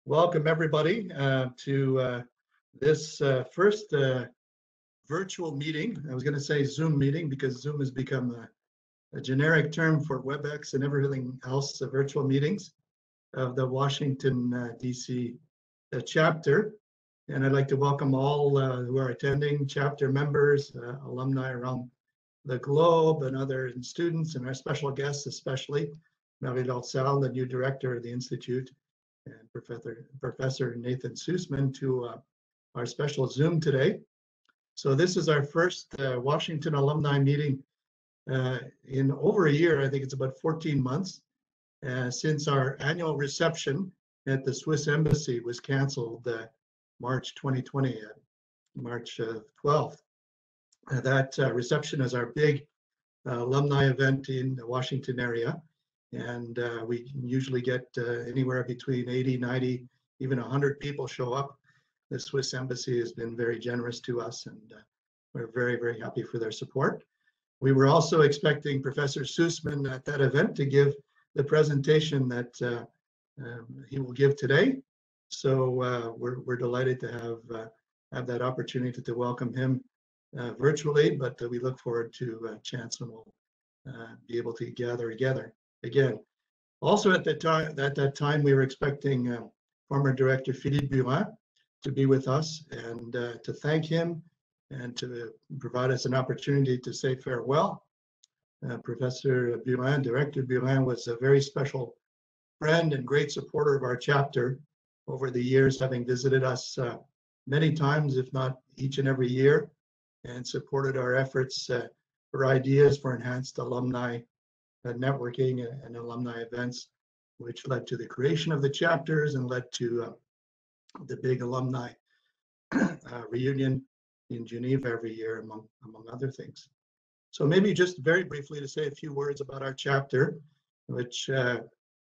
Welcome everybody to this first virtual meeting. I was going to say Zoom meeting because Zoom has become a generic term for WebEx and everything else, virtual meetings of the Washington, D.C. chapter. And I'd like to welcome all who are attending, chapter members, alumni around the globe, and other students, and our special guests, especially Marie-Laure Salle, the new director of the Institute, and Professor Nathan Sussman to our special Zoom today. So this is our first Washington alumni meeting in over a year. I think it's about 14 months since our annual reception at the Swiss Embassy was canceled March 2020, March 12th. That reception is our big alumni event in the Washington area. And we usually get anywhere between 80, 90, even 100 people show up. The Swiss Embassy has been very generous to us, and we're very, very happy for their support. We were also expecting Professor Sussman at that event to give the presentation that he will give today. So we're delighted to have that opportunity to welcome him virtually, but we look forward to a chance when we'll be able to gather together again. Also at that time, we were expecting former director Philippe Burin to be with us and to thank him and to provide us an opportunity to say farewell. Professor Burin, Director Burin, was a very special friend and great supporter of our chapter over the years, having visited us many times, if not each and every year, and supported our efforts for ideas for enhanced alumni networking and alumni events, which led to the creation of the chapters and led to the big alumni reunion in Geneva every year, among other things. So maybe just very briefly to say a few words about our chapter, which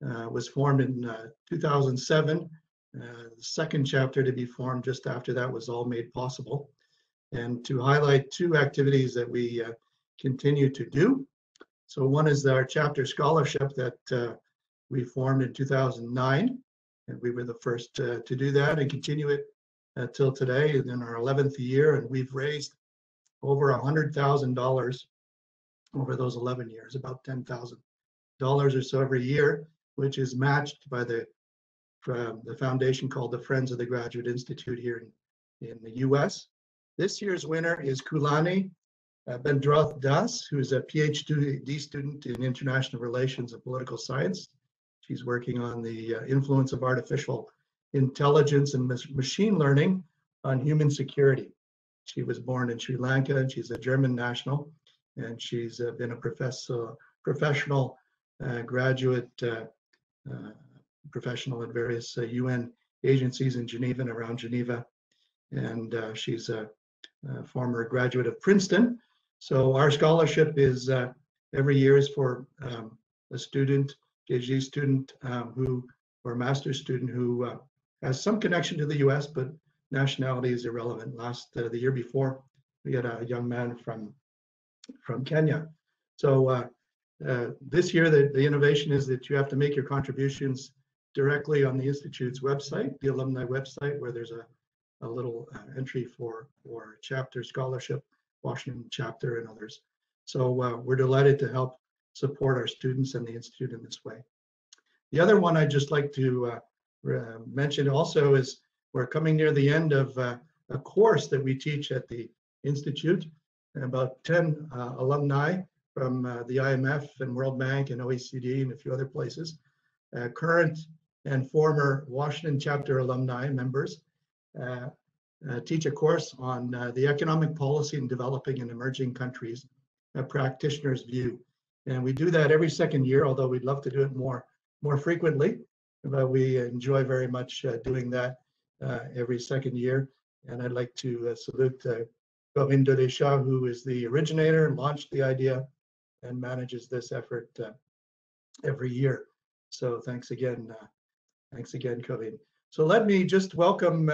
was formed in 2007. The second chapter to be formed just after that was all made possible. And to highlight two activities that we continue to do. So one is our chapter scholarship that we formed in 2009, and we were the first to do that and continue it till today, in our 11th year, and we've raised over $100,000 over those 11 years, about $10,000 or so every year, which is matched by the foundation called the Friends of the Graduate Institute here in the US. This year's winner is Kulani Bendroth Das, who is a PhD student in international relations and political science. She's working on the influence of artificial intelligence and machine learning on human security. She was born in Sri Lanka, and she's a German national, and she's been a professional graduate professional at various UN agencies in Geneva and around Geneva, and she's a former graduate of Princeton. So our scholarship is every year is for a student, PhD student or master's student who has some connection to the US, but nationality is irrelevant. The year before, we had a young man from Kenya. So this year, the innovation is that you have to make your contributions directly on the Institute's website, the alumni website, where there's a little entry for chapter scholarship, Washington chapter, and others. So we're delighted to help support our students and the Institute in this way. The other one I'd just like to mention also is we're coming near the end of a course that we teach at the Institute. About 10 alumni from the IMF and World Bank and OECD and a few other places, current and former Washington chapter alumni members, teach a course on the economic policy in developing and emerging countries, a practitioner's view. And we do that every second year, although we'd love to do it more frequently, but we enjoy very much doing that every second year. And I'd like to salute Corinne Delechat, who is the originator and launched the idea and manages this effort every year. So thanks again, Corinne. So let me just welcome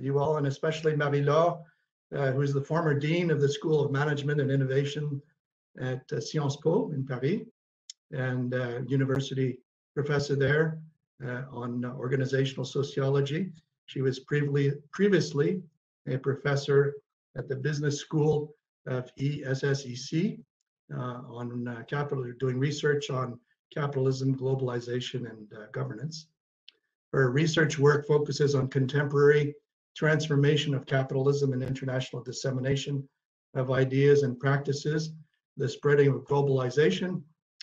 you all, and especially Marie-Laure, who is the former dean of the School of Management and Innovation at Sciences Po in Paris, and university professor there, on organizational sociology. She was previously a professor at the Business School of ESSEC on capital, doing research on capitalism, globalization, and governance. Her research work focuses on contemporary transformation of capitalism and international dissemination of ideas and practices, the spreading of globalization,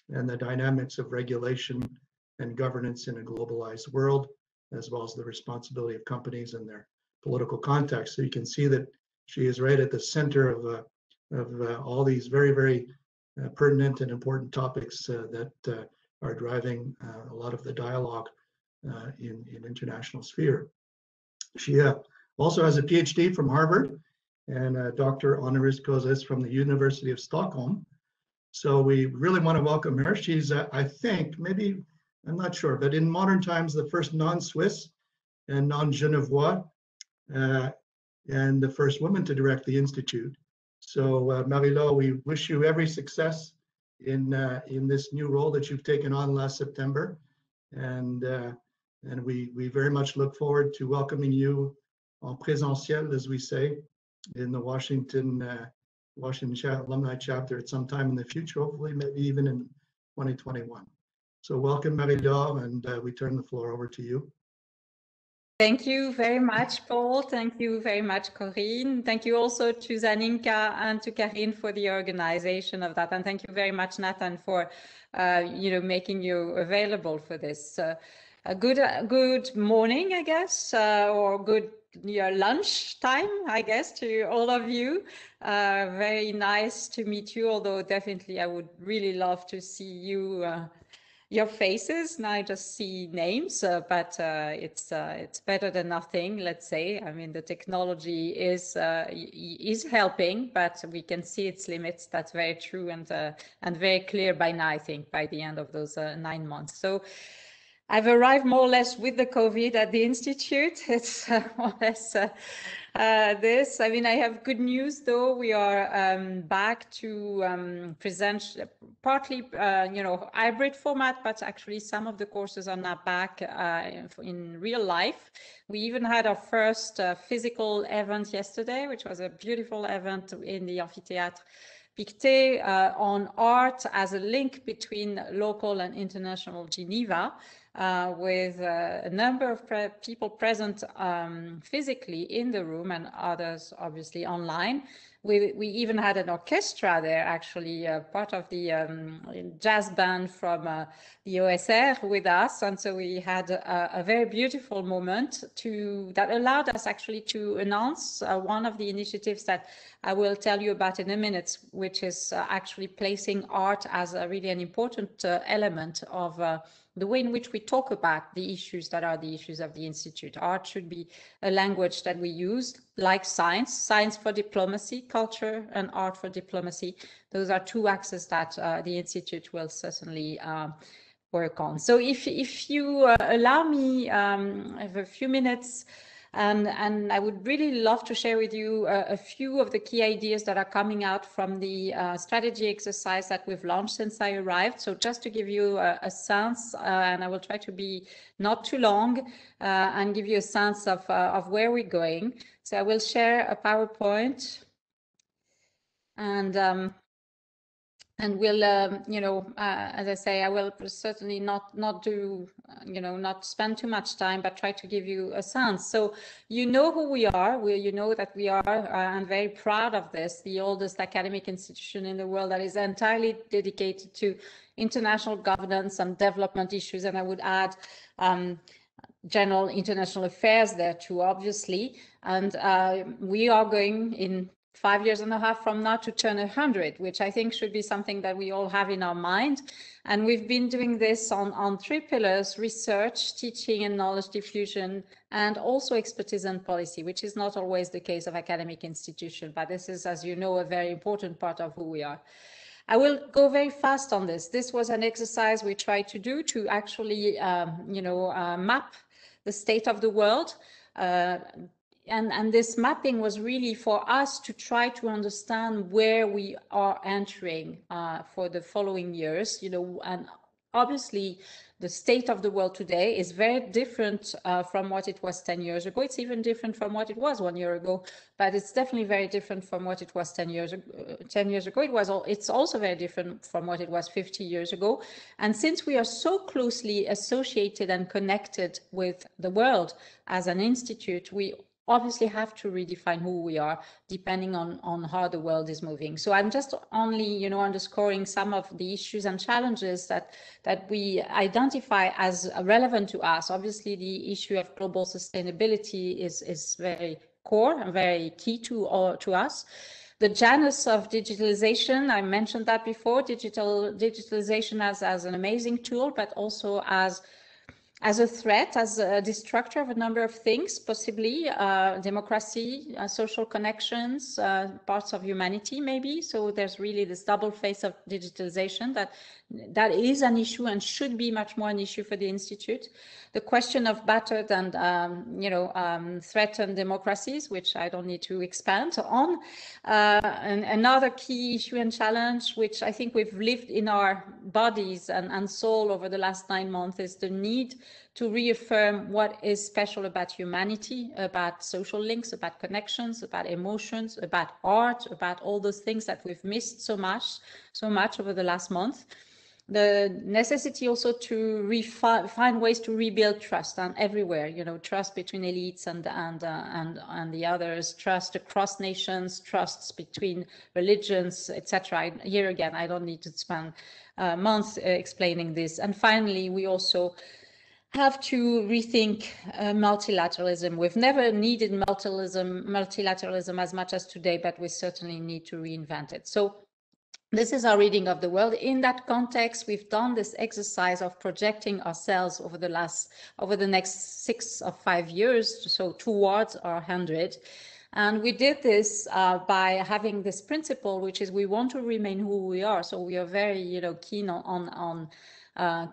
and the dynamics of regulation and governance in a globalized world, as well as the responsibility of companies and their political context. So you can see that she is right at the center of all these very, very pertinent and important topics that are driving a lot of the dialogue in international sphere. She also has a PhD from Harvard and a Dr. Honoris Causa from the University of Stockholm. So we really want to welcome her. She's, I think, maybe, I'm not sure, but in modern times, the first non-Swiss and non-Genevois and the first woman to direct the Institute. So Marie-Laure, we wish you every success in this new role that you've taken on last September. And we very much look forward to welcoming you en présentiel, as we say, in the Washington Alumni Chapter at some time in the future, hopefully maybe even in 2021. So welcome, Marie-Laure, and we turn the floor over to you. Thank you very much, Paul. Thank you very much, Corinne. Thank you also to Zaninka and to Karine for the organization of that. And thank you very much, Nathan, for making you available for this. A good morning, I guess, or good lunch time, I guess, to all of you. Very nice to meet you, although definitely I would really love to see you, your faces. Now I just see names, but it's better than nothing, let's say. I mean, the technology is helping, but we can see its limits. That's very true and very clear by now, I think, by the end of those 9 months. So I've arrived more or less with the COVID at the Institute. It's more or less this. I mean, I have good news, though. We are back to present partly, hybrid format, but actually some of the courses are now back in real life. We even had our first physical event yesterday, which was a beautiful event in the Amphitheatre Pictet on art as a link between local and international Geneva, with a number of people present physically in the room and others obviously online. We even had an orchestra there, actually, part of the jazz band from the OSR with us. And so we had a very beautiful moment that allowed us actually to announce one of the initiatives that I will tell you about in a minute, which is actually placing art as really an important element of the way in which we talk about the issues that are the issues of the Institute. Art should be a language that we use, like science for diplomacy, culture and art for diplomacy. Those are two axes that the Institute will certainly work on. So if you allow me, I have a few minutes, and I would really love to share with you a few of the key ideas that are coming out from the strategy exercise that we've launched since I arrived. So just to give you a sense, and I will try to be not too long, and give you a sense of where we're going. So I will share a PowerPoint, and we'll, as I say, I will certainly not do, not spend too much time, but try to give you a sense. So you know who we are. You know that we are, I'm very proud of this, the oldest academic institution in the world that is entirely dedicated to international governance and development issues. And I would add general international affairs there too, obviously. And we are going in 5.5 years from now to turn 100, which I think should be something that we all have in our mind. And we've been doing this on 3 pillars: research, teaching and knowledge diffusion, and also expertise and policy, which is not always the case of academic institutions, but this is, as you know, a very important part of who we are. I will go very fast on this. This was an exercise we tried to do to actually, map the state of the world. And this mapping was really for us to try to understand where we are entering for the following years, and obviously the state of the world today is very different from what it was 10 years ago. It's even different from what it was 1 year ago, but it's definitely very different from what it was 10 years ago. It's also very different from what it was 50 years ago. And since we are so closely associated and connected with the world as an institute, we obviously have to redefine who we are depending on how the world is moving. So I'm just only, underscoring some of the issues and challenges that we identify as relevant to us. Obviously, the issue of global sustainability is very core and very key to us. The janus of digitalization, I mentioned that before, digitalization as an amazing tool, but also as a threat, as a destructor of a number of things, possibly democracy, social connections, parts of humanity, maybe. So there's really this double face of digitalization that is an issue and should be much more an issue for the Institute. The question of battered and threatened democracies, which I don't need to expand on. And another key issue and challenge, which I think we've lived in our bodies and soul over the last 9 months, is the need to reaffirm what is special about humanity, about social links, about connections, about emotions, about art, about all those things that we've missed so much over the last month. The necessity also to find ways to rebuild trust and everywhere, trust between elites and the others, trust across nations, trusts between religions, etc. Here again, I don't need to spend months explaining this. And finally, we also have to rethink multilateralism. We've never needed multilateralism as much as today, but we certainly need to reinvent it. So this is our reading of the world. In that context, we've done this exercise of projecting ourselves over the next 6 or 5 years, so towards our 100. And we did this by having this principle, which is we want to remain who we are. So we are very, keen on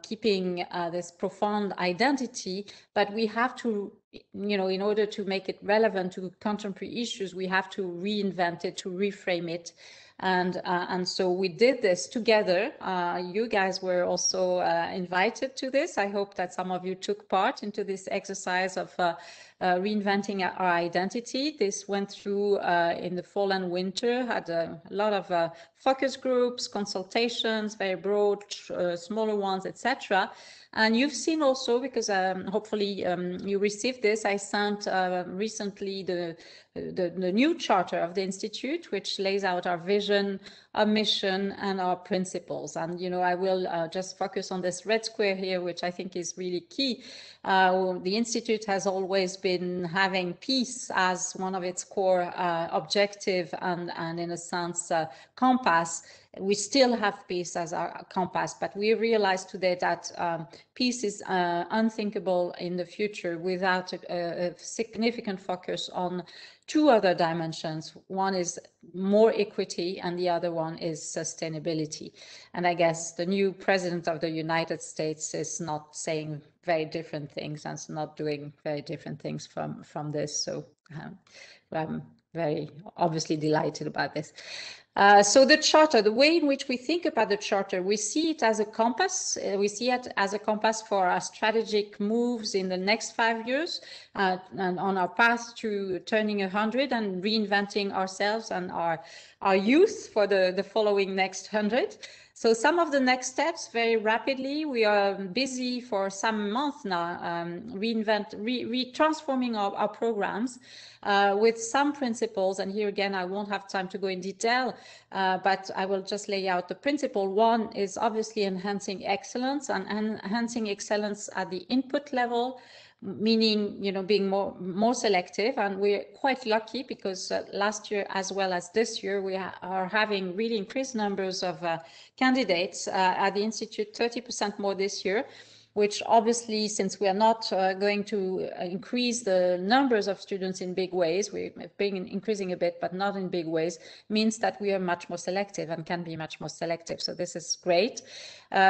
keeping this profound identity, but we have to, in order to make it relevant to contemporary issues, we have to reinvent it, to reframe it. And so we did this together. You guys were also invited to this. I hope that some of you took part into this exercise of reinventing our identity. This went through in the fall and winter, had a lot of focus groups, consultations, very broad, smaller ones, etc. And you've seen also, because hopefully you received this, I sent recently the new charter of the Institute, which lays out our vision, our mission, and our principles. And, I will just focus on this red square here, which I think is really key. The Institute has always been having peace as one of its core objective and in a sense, compass. We still have peace as our compass, but we realize today that peace is unthinkable in the future without a significant focus on 2 other dimensions. One is more equity and the other one is sustainability. And I guess the new president of the United States is not saying very different things and is not doing very different things from this. So I'm very obviously delighted about this. So the charter, the way in which we think about the charter, we see it as a compass. We see it as a compass for our strategic moves in the next 5 years and on our path to turning 100 and reinventing ourselves and our youth for the following next 100. So some of the next steps, very rapidly, we are busy for some months now, transforming our programs with some principles. And here again, I won't have time to go in detail, but I will just lay out the principle. One is obviously enhancing excellence and enhancing excellence at the input level, meaning, being more selective. And we're quite lucky because last year, as well as this year, we are having really increased numbers of candidates at the Institute, 30% more this year, which obviously, since we are not going to increase the numbers of students in big ways, we've been increasing a bit, but not in big ways, means that we are much more selective and can be much more selective. So this is great.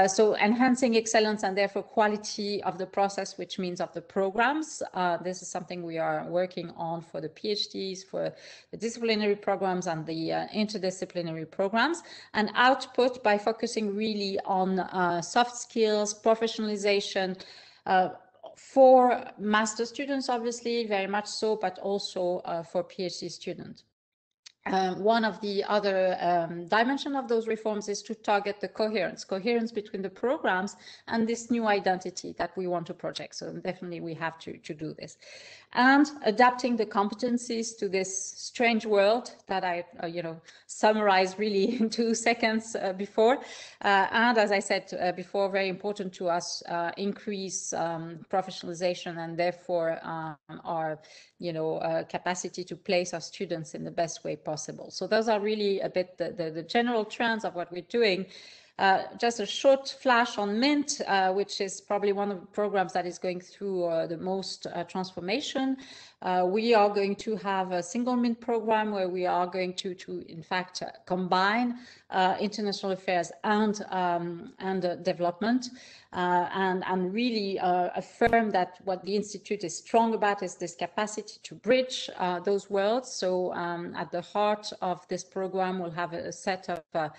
So enhancing excellence and therefore quality of the process, which means of the programs. This is something we are working on for the PhDs, for the disciplinary programs and the interdisciplinary programs. And output by focusing really on soft skills, professionalization, specialization for master students, obviously, very much so, but also for PhD students. One of the other dimension of those reforms is to target the coherence between the programs and this new identity that we want to project. So definitely we have to do this. And adapting the competencies to this strange world that I, summarized really in 2 seconds before. And as I said before, very important to us, increase professionalization and therefore our, capacity to place our students in the best way possible. So those are really a bit the general trends of what we're doing. Just a short flash on Mint, which is probably one of the programs that is going through the most transformation. We are going to have a single Mint program where we are going to in fact, combine international affairs and development, and really affirm that what the Institute is strong about is this capacity to bridge those worlds. So at the heart of this program, we'll have a set of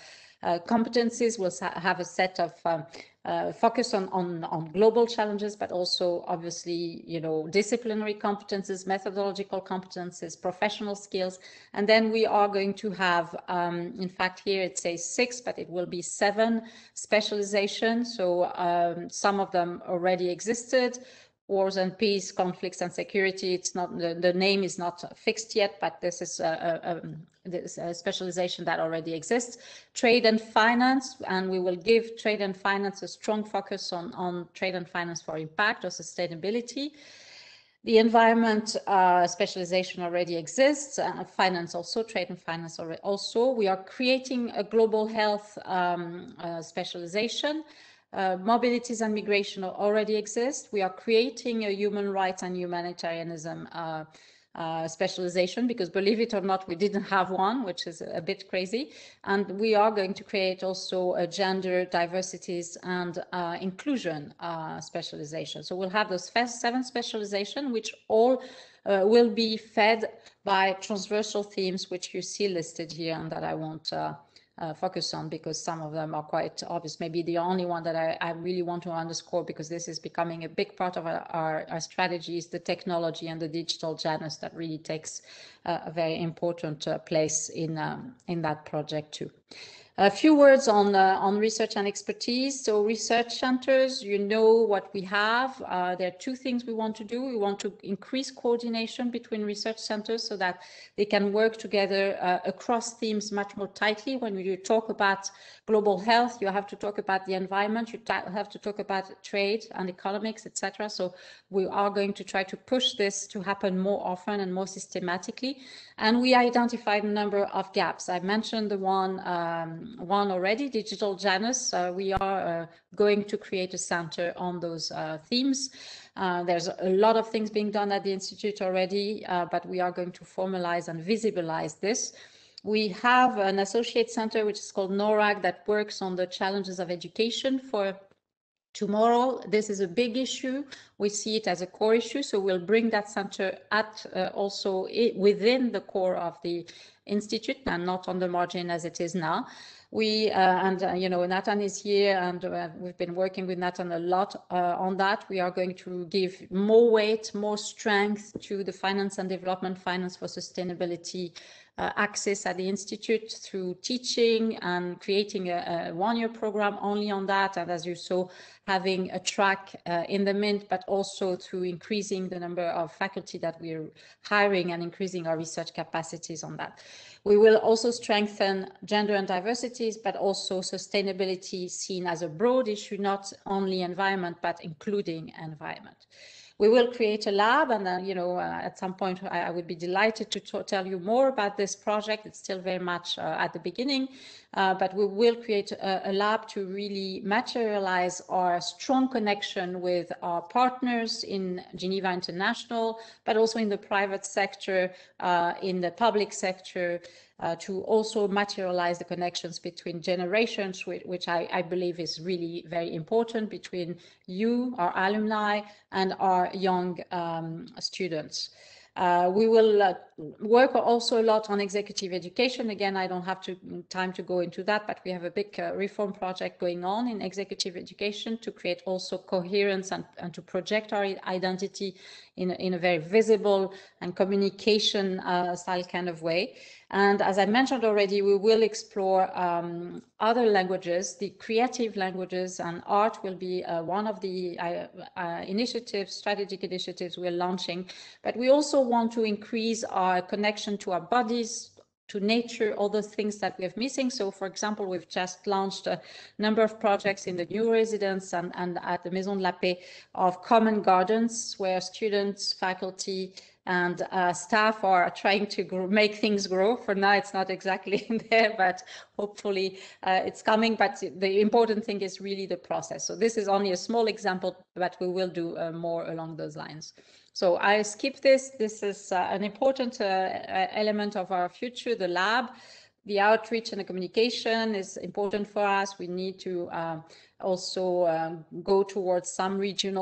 competencies, will have a set of focus on global challenges, but also obviously, disciplinary competences, methodological competences, professional skills. And then we are going to have, in fact, here it says 6, but it will be 7 specializations. So some of them already existed. Wars and peace, conflicts and security. It's not the name is not fixed yet, but this is a specialization that already exists. Trade and finance, and we will give trade and finance a strong focus on trade and finance for impact or sustainability. The environment specialization already exists, finance also, trade and finance also. We are creating a global health specialization. Mobilities and migration already exist. We are creating a human rights and humanitarianism specialization, because believe it or not, we didn't have one, which is a bit crazy. And we are going to create also a gender, diversities and inclusion specialization. So we'll have those 7 specializations, which all will be fed by transversal themes, which you see listed here and that I won't focus on, because some of them are quite obvious. Maybe the only one that I really want to underscore, because this is becoming a big part of our strategy, is the technology and the digital Janus that really takes a very important place in that project too. A few words on research and expertise. So research centers, you know what we have. There are 2 things we want to do. We want to increase coordination between research centers so that they can work together across themes much more tightly. When you talk about global health, you have to talk about the environment, you have to talk about trade and economics, etc. So we are going to try to push this to happen more often and more systematically. And we identified a number of gaps. I mentioned the one already, digital Janus. We are going to create a center on those themes. There's a lot of things being done at the Institute already, but we are going to formalize and visibilize this. We have an associate center, which is called NORAG, that works on the challenges of education for tomorrow. This is a big issue. We see it as a core issue, so we'll bring that center at also within the core of the Institute and not on the margin as it is now. We Nathan is here, and we've been working with Nathan a lot on that. We are going to give more weight, more strength to the finance and development, finance for sustainability access at the Institute through teaching and creating a 1-year program only on that. And as you saw, having a track in the Mint, but also through increasing the number of faculty that we're hiring and increasing our research capacities on that. We will also strengthen gender and diversities, but also sustainability seen as a broad issue, not only environment, but including environment. We will create a lab, and at some point I would be delighted to tell you more about this project. It's still very much at the beginning, but we will create a lab to really materialize our strong connection with our partners in Geneva International, but also in the private sector, in the public sector, to also materialize the connections between generations, which I believe is really very important, between you, our alumni, and our young students. We will work also a lot on executive education. Again, I don't have time to go into that, but we have a big reform project going on in executive education to create also coherence and to project our identity in a very visible and communication style kind of way. And as I mentioned already, we will explore other languages. The creative languages and art will be one of the initiatives, strategic initiatives we're launching. But we also want to increase our connection to our bodies, to nature, all those things that we have missing. So, for example, we've just launched a number of projects in the new residence and at the Maison de la Paix of common gardens, where students, faculty, and staff are trying to make things grow. For now, it's not exactly there, but hopefully it's coming. But the important thing is really the process. So this is only a small example, but we will do more along those lines. So I skip this. This is an important element of our future, the lab. The outreach and the communication is important for us. We need to also go towards some regions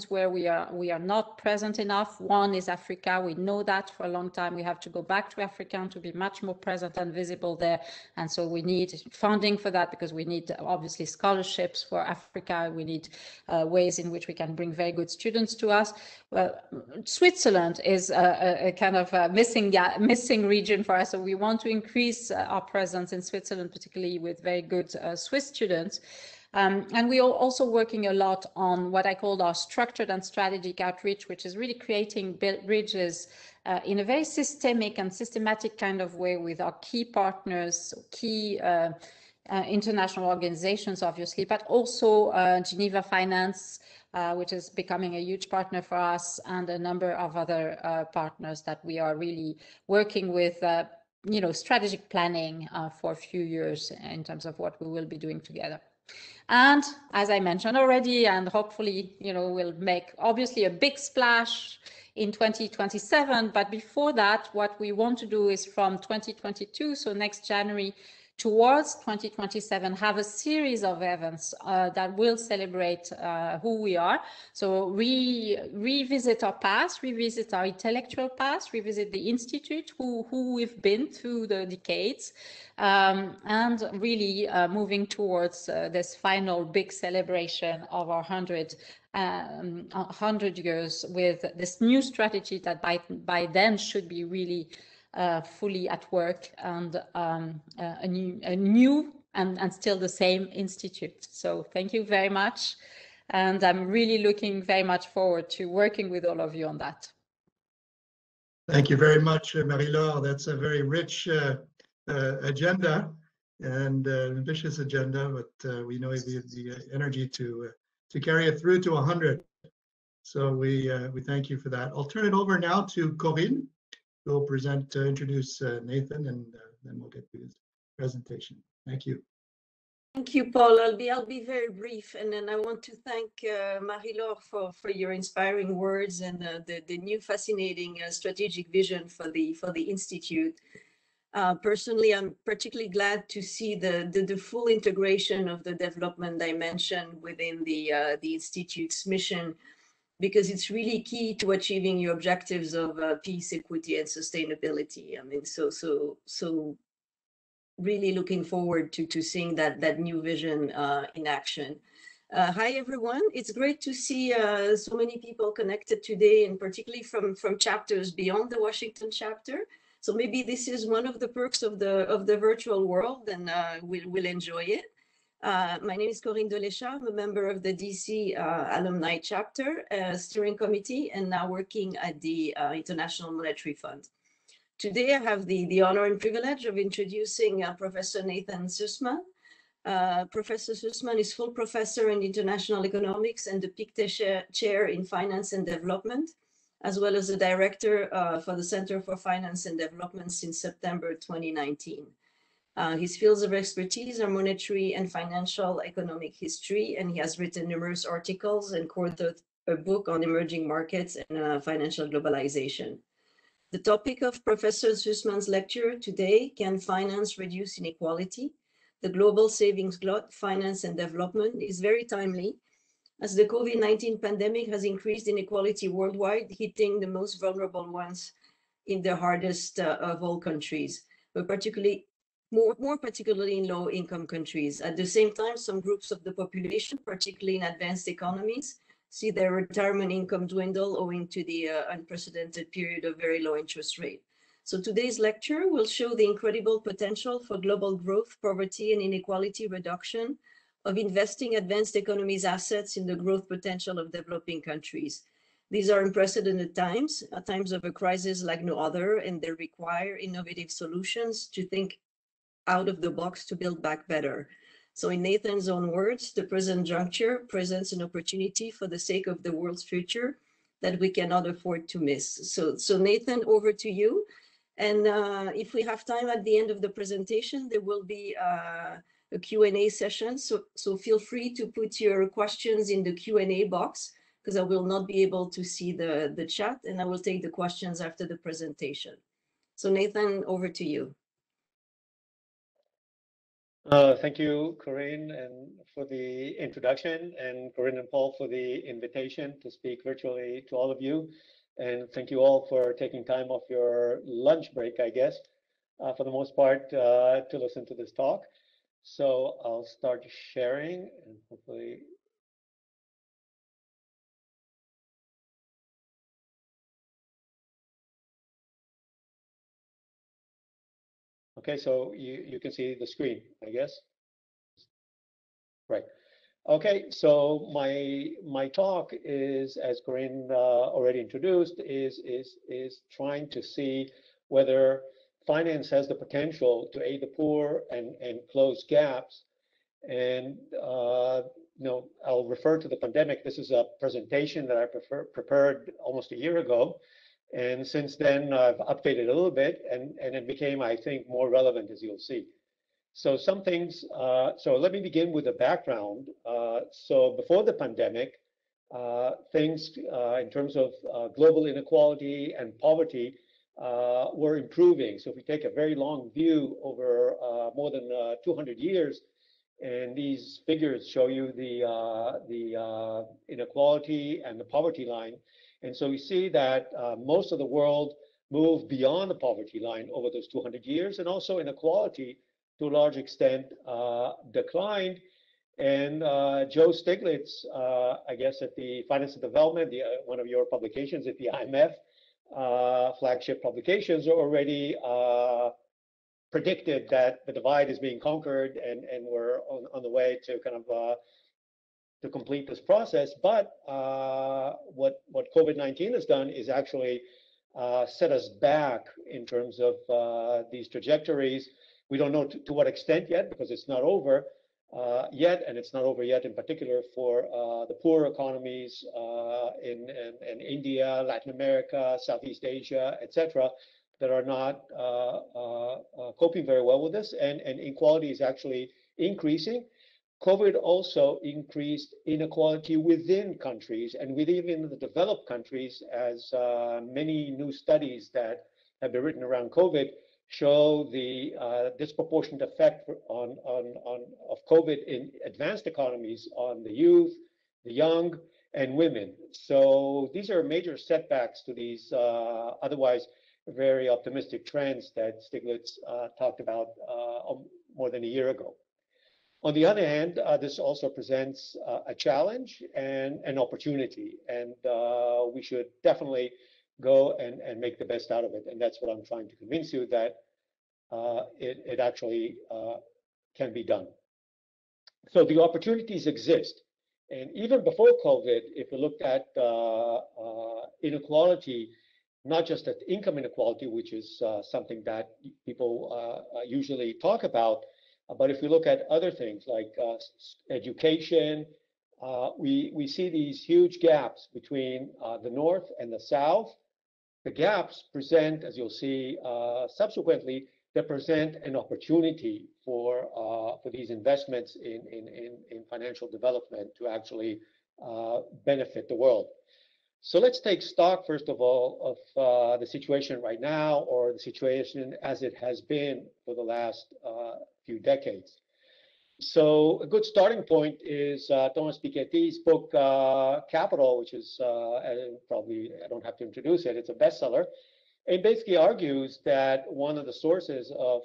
where we are not present enough. One is Africa. We know that for a long time. We have to go back to Africa to be much more present and visible there. And so we need funding for that, because we need obviously scholarships for Africa. We need ways in which we can bring very good students to us. Well, Switzerland is a kind of a missing region for us. So we want to increase our presence in Switzerland, particularly with very good Swiss students. And we are also working a lot on what I call our structured and strategic outreach, which is really creating bridges in a very systematic kind of way with our key partners, key international organizations, obviously, but also Geneva Finance, which is becoming a huge partner for us, and a number of other partners that we are really working with, strategic planning for a few years in terms of what we will be doing together. And as I mentioned already, and hopefully, we'll make obviously a big splash in 2027. But before that, what we want to do is from 2022, so next January, towards 2027, have a series of events that will celebrate who we are. So revisit our past, revisit our intellectual past, revisit the Institute, who we've been through the decades, and really moving towards this final big celebration of our 100 years with this new strategy that by then should be really fully at work, and a new and still the same institute. So thank you very much. And I'm really looking very much forward to working with all of you on that. Thank you very much, Marie-Laure. That's a very rich agenda and ambitious agenda, but we know the energy to carry it through to 100. So we thank you for that. I'll turn it over now to Corinne, who will introduce Nathan, and then we'll get to his presentation. Thank you. Thank you, Paul. I'll be very brief, and then I want to thank Marie-Laure for your inspiring words and the new fascinating strategic vision for the Institute. Personally, I'm particularly glad to see the full integration of the development dimension within the Institute's mission, because it's really key to achieving your objectives of peace, equity, and sustainability. I mean, so really looking forward to seeing that new vision in action. Hi, everyone. It's great to see so many people connected today, and particularly from chapters beyond the Washington chapter. So maybe this is one of the perks of the virtual world, and we'll enjoy it. My name is Corinne Delechat. I'm a member of the DC Alumni Chapter steering committee, and now working at the International Monetary Fund. Today, I have the honor and privilege of introducing Professor Nathan Sussman. Professor Sussman is full professor in international economics and the Pictet Chair in Finance and Development, as well as the director for the Center for Finance and Development since September 2019. His fields of expertise are monetary and financial economic history, and he has written numerous articles and co-authored a book on emerging markets and financial globalization. The topic of Professor Sussman's lecture today, Can Finance Reduce Inequality? The Global Savings Glut, Finance and Development, is very timely, as the COVID-19 pandemic has increased inequality worldwide, hitting the most vulnerable ones in the hardest of all countries, but more particularly in low-income countries. At the same time, some groups of the population, particularly in advanced economies, see their retirement income dwindle owing to the unprecedented period of very low interest rate. So today's lecture will show the incredible potential for global growth, poverty, and inequality reduction of investing advanced economies' assets in the growth potential of developing countries. These are unprecedented times, times of a crisis like no other, and they require innovative solutions to think out of the box to build back better. So in Nathan's own words, the present juncture presents an opportunity for the sake of the world's future that we cannot afford to miss. So Nathan, over to you. And if we have time at the end of the presentation, there will be a Q&A session. So feel free to put your questions in the Q&A box, because I will not be able to see the chat, and I will take the questions after the presentation. So Nathan, over to you. Thank you, Corinne, and for the introduction, and Corinne and Paul for the invitation to speak virtually to all of you. And thank you all for taking time off your lunch break, I guess, for the most part, to listen to this talk. So I'll start sharing and hopefully. Okay, so you can see the screen, I guess. Right. Okay, so my talk is, as Corinne already introduced, is trying to see whether finance has the potential to aid the poor and close gaps. And I'll refer to the pandemic. This is a presentation that I prepared almost a year ago. And since then, I've updated a little bit, and it became, I think, more relevant, as you'll see. So some things, so let me begin with the background. So before the pandemic, things in terms of global inequality and poverty were improving. So if we take a very long view over more than 200 years, and these figures show you the inequality and the poverty line. And so we see that most of the world moved beyond the poverty line over those 200 years, and also inequality to a large extent declined. And Joe Stiglitz, I guess at the Finance and Development, one of your publications at the IMF, flagship publications, already predicted that the divide is being conquered, and we're on the way to kind of to complete this process. But what COVID-19 has done is actually set us back in terms of these trajectories. We don't know to what extent yet, because it's not over yet, and it's not over yet in particular for the poor economies in India, Latin America, Southeast Asia, etc., that are not coping very well with this, and inequality is actually increasing. COVID also increased inequality within countries and within the developed countries, as many new studies that have been written around COVID show the disproportionate effect of COVID in advanced economies on the youth, the young, and women. So these are major setbacks to these otherwise very optimistic trends that Stiglitz talked about more than a year ago. On the other hand, this also presents a challenge and an opportunity, and we should definitely go and make the best out of it. And that's what I'm trying to convince you, that it actually can be done. So the opportunities exist. And even before COVID, if you looked at inequality, not just at income inequality, which is something that people usually talk about, but if we look at other things like education, we see these huge gaps between the North and the South. The gaps present, as you'll see subsequently, they present an opportunity for these investments in financial development to actually benefit the world. So let's take stock, first of all, of the situation right now, or the situation as it has been for the last few decades. So a good starting point is Thomas Piketty's book, Capital, which is probably, I don't have to introduce it, it's a bestseller. It basically argues that one of the sources of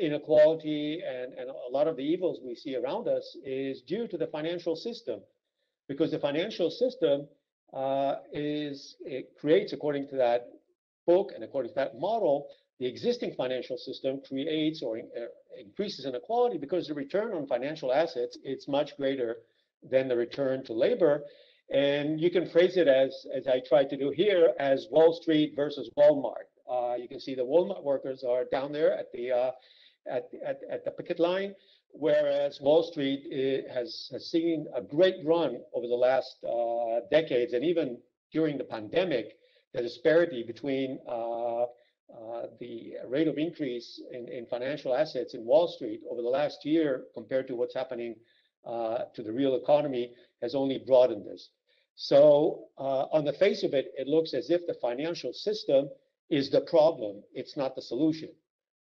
inequality and a lot of the evils we see around us is due to the financial system, because the financial system it creates, according to that book and according to that model, the existing financial system creates or increases inequality because the return on financial assets is much greater than the return to labor. And you can phrase it as I tried to do here, as Wall Street versus Walmart. You can see the Walmart workers are down there at the picket line, whereas Wall Street has seen a great run over the last decades, and even during the pandemic, the disparity between the rate of increase in financial assets in Wall Street over the last year compared to what's happening to the real economy has only broadened this. So on the face of it, it looks as if the financial system is the problem. It's not the solution.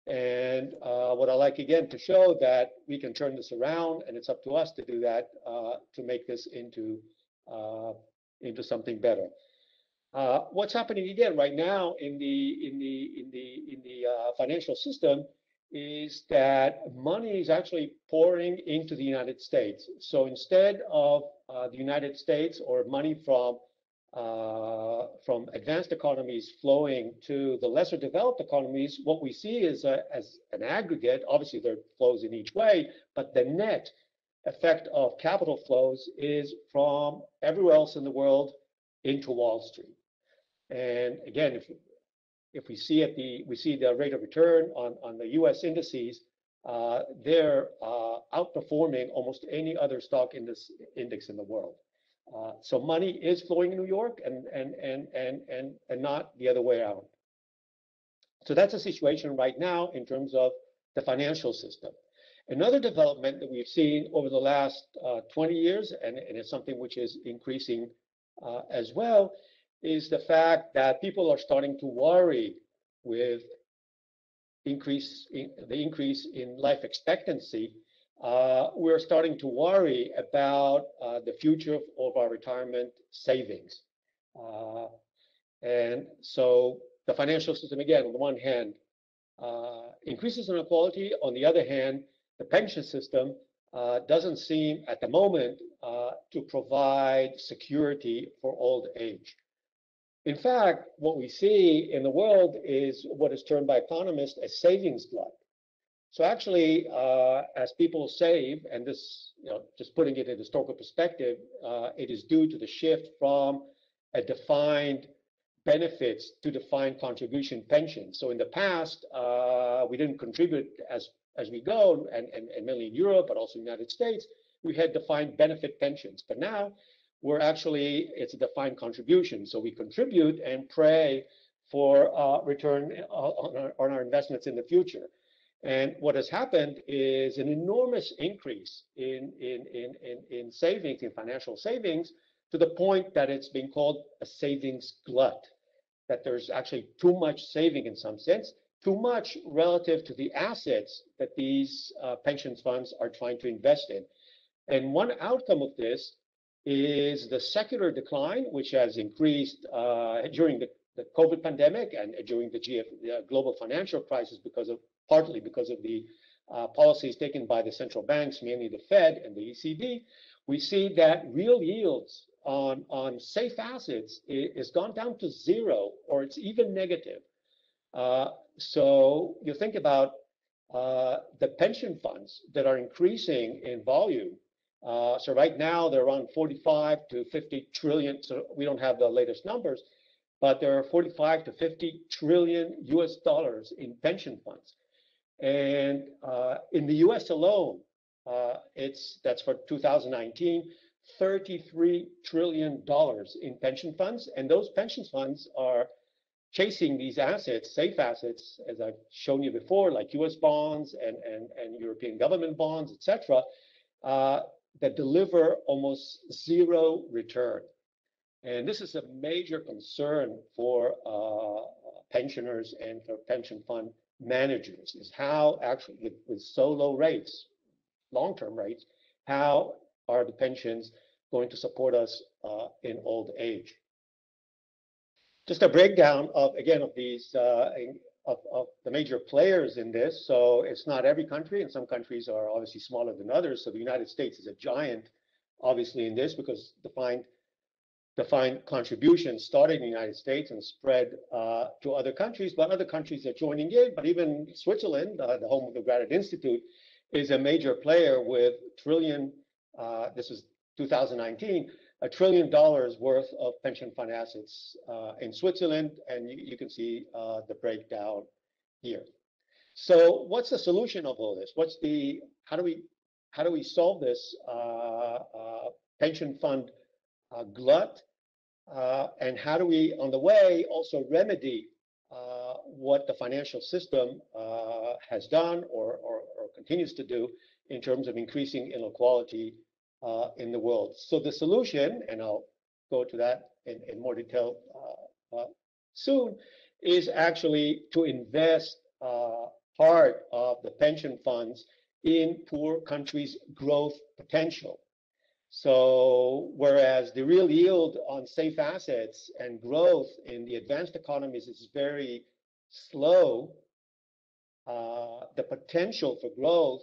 And what I like, again, to show that we can turn this around, and it's up to us to do that, to make this into something better. What's happening again right now in the financial system is that money is actually pouring into the United States. So instead of the United States or money from advanced economies flowing to the lesser developed economies, what we see is as an aggregate. Obviously, there are flows in each way, but the net effect of capital flows is from everywhere else in the world into Wall Street. And again, if we see the rate of return on the U.S. indices, they're outperforming almost any other stock index in the world. So money is flowing in New York, and not the other way around. So that's the situation right now in terms of the financial system. Another development that we've seen over the last 20 years, and it's something which is increasing as well, is the fact that people are starting to worry with the increase in life expectancy. We're starting to worry about the future of our retirement savings. And so the financial system, again, on the one hand, increases inequality. On the other hand, the pension system doesn't seem at the moment to provide security for old age. In fact, what we see in the world is what is termed by economists as savings glut. So actually, as people save, and this, just putting it in historical perspective, it is due to the shift from a defined benefits to defined contribution pension. So in the past, we didn't contribute as we go, and mainly in Europe, but also in the United States, we had defined benefit pensions. But now, it's a defined contribution. So we contribute and pray for return on our investments in the future. And what has happened is an enormous increase in savings, in financial savings, to the point that it's being called a savings glut, that there's actually too much saving in some sense, too much relative to the assets that these pension funds are trying to invest in. And one outcome of this is the secular decline, which has increased during the COVID pandemic and during the global financial crisis partly because of the policies taken by the central banks, mainly the Fed and the ECB. We see that real yields on safe assets is gone down to zero, or it's even negative. So you think about the pension funds that are increasing in volume. So right now they're around 45 to 50 trillion. So we don't have the latest numbers, but there are 45 to 50 trillion US dollars in pension funds. And in the US alone, that's for 2019, $33 trillion in pension funds. And those pension funds are chasing these assets, safe assets, as I've shown you before, like US bonds and European government bonds, etc., that deliver almost zero return. And this is a major concern for pensioners and for pension fund managers, is how actually with so low rates, long-term rates, how are the pensions going to support us in old age? Just a breakdown of, again, of these, of the major players in this. So it's not every country, and some countries are obviously smaller than others. So the United States is a giant, obviously, in this, because defined contributions started in the United States and spread to other countries, but other countries are joining in. But even Switzerland, the home of the Graduate Institute, is a major player with this is 2019, $1 trillion worth of pension fund assets in Switzerland, and you can see the breakdown here. So what's the solution of all this? How do we solve this pension fund glut? And how do we, on the way, also remedy what the financial system has done or continues to do in terms of increasing inequality in the world? So the solution, and I'll go to that in more detail soon, is actually to invest part of the pension funds in poor countries' growth potential. So whereas the real yield on safe assets and growth in the advanced economies is very slow, the potential for growth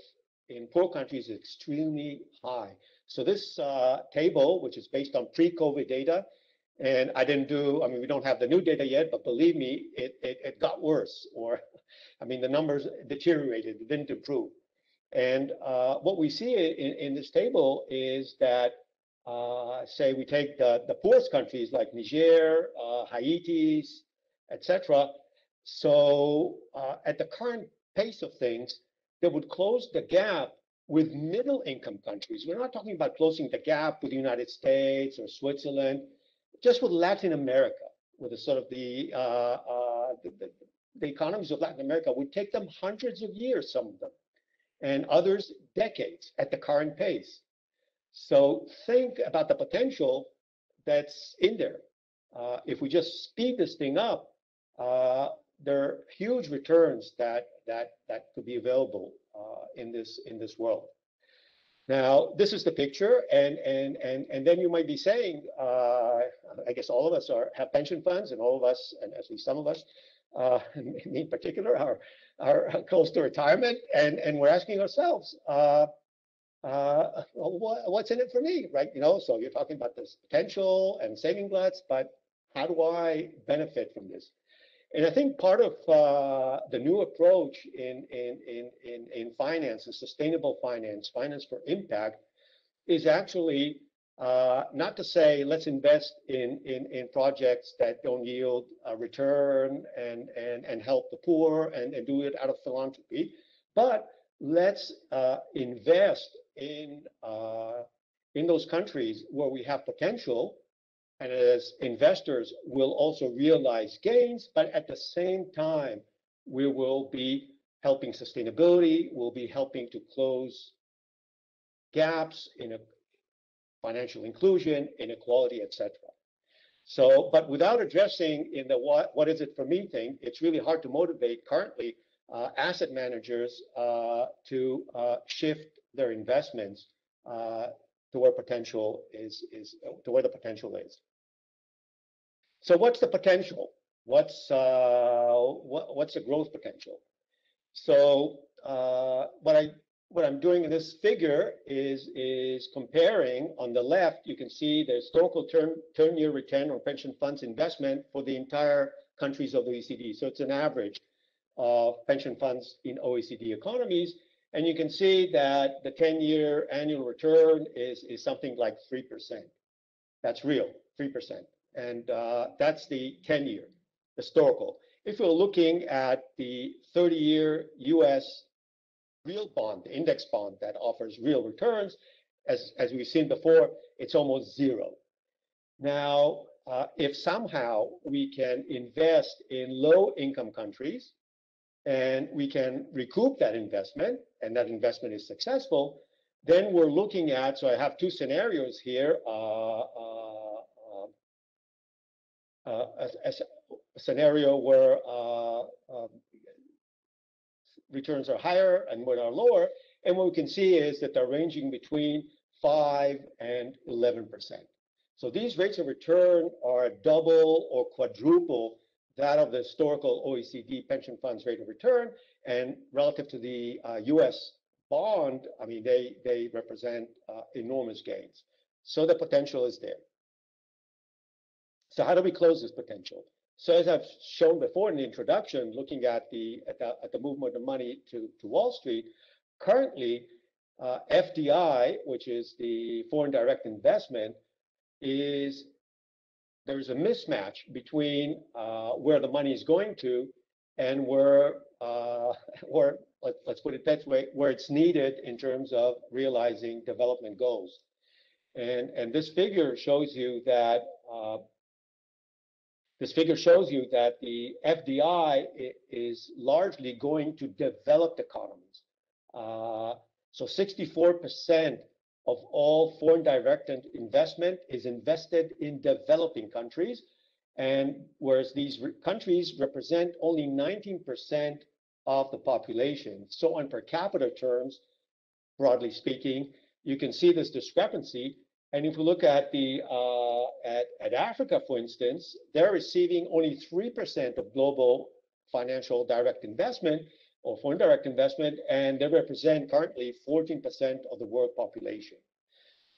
in poor countries is extremely high. So this table, which is based on pre-COVID data, and I mean, we don't have the new data yet, but believe me, it got worse, or, I mean, the numbers deteriorated, it didn't improve. And what we see in this table is that, say we take the poorest countries like Niger, Haiti, etc. So at the current pace of things, they would close the gap with middle income countries. We're not talking about closing the gap with the United States or Switzerland, just with Latin America, with the sort of the economies of Latin America would take them hundreds of years, some of them, and others decades at the current pace. So think about the potential that's in there. If we just speed this thing up, there are huge returns that could be available in this world. Now, this is the picture, and then you might be saying, I guess all of us have pension funds, and all of us, and at least some of us, me in particular, are close to retirement, and we're asking ourselves, what's in it for me, right? You know, so you're talking about this potential and saving gluts, but how do I benefit from this? And I think part of the new approach in finance and sustainable finance for impact, is actually not to say let's invest in projects that don't yield a return and help the poor and do it out of philanthropy, but let's invest in those countries where we have potential. And as investors, we'll also realize gains, but at the same time, we will be helping sustainability, we'll be helping to close gaps in a financial inclusion, inequality, etc. So, but without addressing in the what is it for me thing, it's really hard to motivate currently asset managers to shift their investments to where potential to where the potential is. So what's the potential? What's the growth potential? So what I'm doing in this figure is comparing. On the left, you can see the historical term year return on pension funds investment for the entire countries of the OECD. So it's an average of pension funds in OECD economies. And you can see that the 10-year annual return is something like 3%. That's real, 3%. And that's the 10-year historical. If we're looking at the 30-year US real bond, the index bond that offers real returns, as we've seen before, it's almost zero. Now, if somehow we can invest in low-income countries, and we can recoup that investment, and that investment is successful, then we're looking at, so I have two scenarios here, a scenario where returns are higher and one are lower, And what we can see is that they're ranging between 5 and 11%. So these rates of return are double or quadruple that of the historical OECD pension funds rate of return, and relative to the US bond, I mean, they represent enormous gains. So the potential is there. So how do we close this potential? So as I've shown before in the introduction, looking at the movement of money to Wall Street, currently FDI, which is the foreign direct investment, there's a mismatch between where the money is going to and where let's put it that way, where it's needed in terms of realizing development goals. And this figure shows you that the FDI is largely going to developed economies. So 64% of all foreign direct investment is invested in developing countries, and whereas these countries represent only 19% of the population. So on per capita terms, broadly speaking, you can see this discrepancy. And if we look at at Africa, for instance, they're receiving only 3% of global financial direct investment or foreign direct investment, and they represent currently 14% of the world population.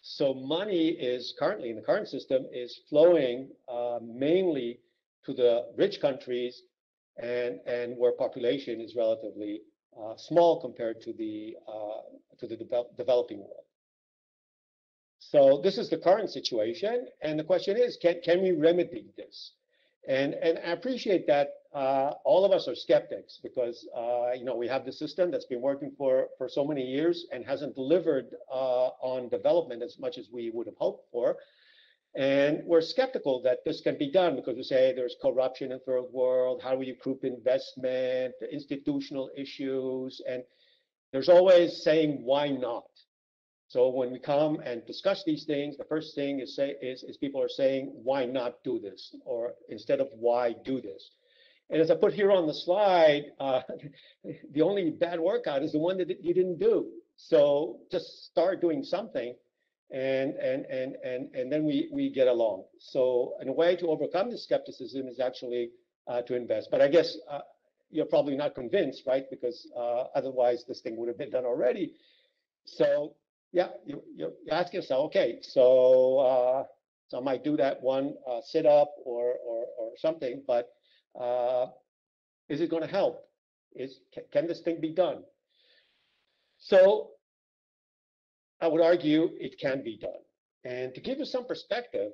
So money is currently, in the current system, is flowing mainly to the rich countries and where population is relatively small compared to the developing world. So this is the current situation, and the question is, can we remedy this? And I appreciate that all of us are skeptics because we have the system that's been working for so many years and hasn't delivered on development as much as we would have hoped for. And we're skeptical that this can be done because we say there's corruption in third world, how do you group investment, institutional issues, and there's always saying why not. So when we come and discuss these things, the first thing is people are saying, why not do this? Or instead of why do this? And as I put here on the slide, the only bad workout is the one that you didn't do. So just start doing something and then we get along. So in a way to overcome this skepticism is actually to invest. But I guess you're probably not convinced, right? Because otherwise this thing would have been done already. So yeah, you ask yourself, okay, so I might do that one sit up or something, but is it going to help? Can this thing be done? So I would argue it can be done. And to give you some perspective,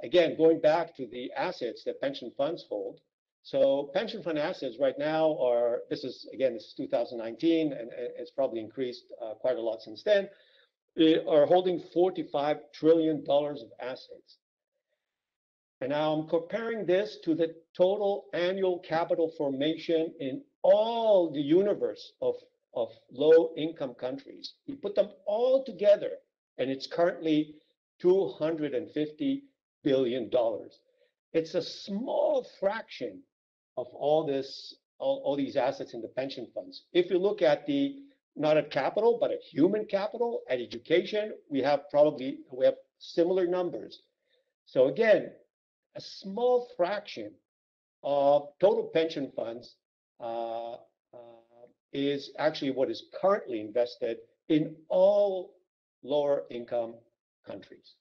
again, going back to the assets that pension funds hold. So pension fund assets right now this is 2019, and it's probably increased quite a lot since then, are holding $45 trillion of assets. And now I'm comparing this to the total annual capital formation in all the universe of low-income countries. You put them all together, and it's currently $250 billion. It's a small fraction of all these assets in the pension funds. If you look at not at capital, but at human capital, at education, we have similar numbers. So again, a small fraction of total pension funds is actually what is currently invested in all lower income countries.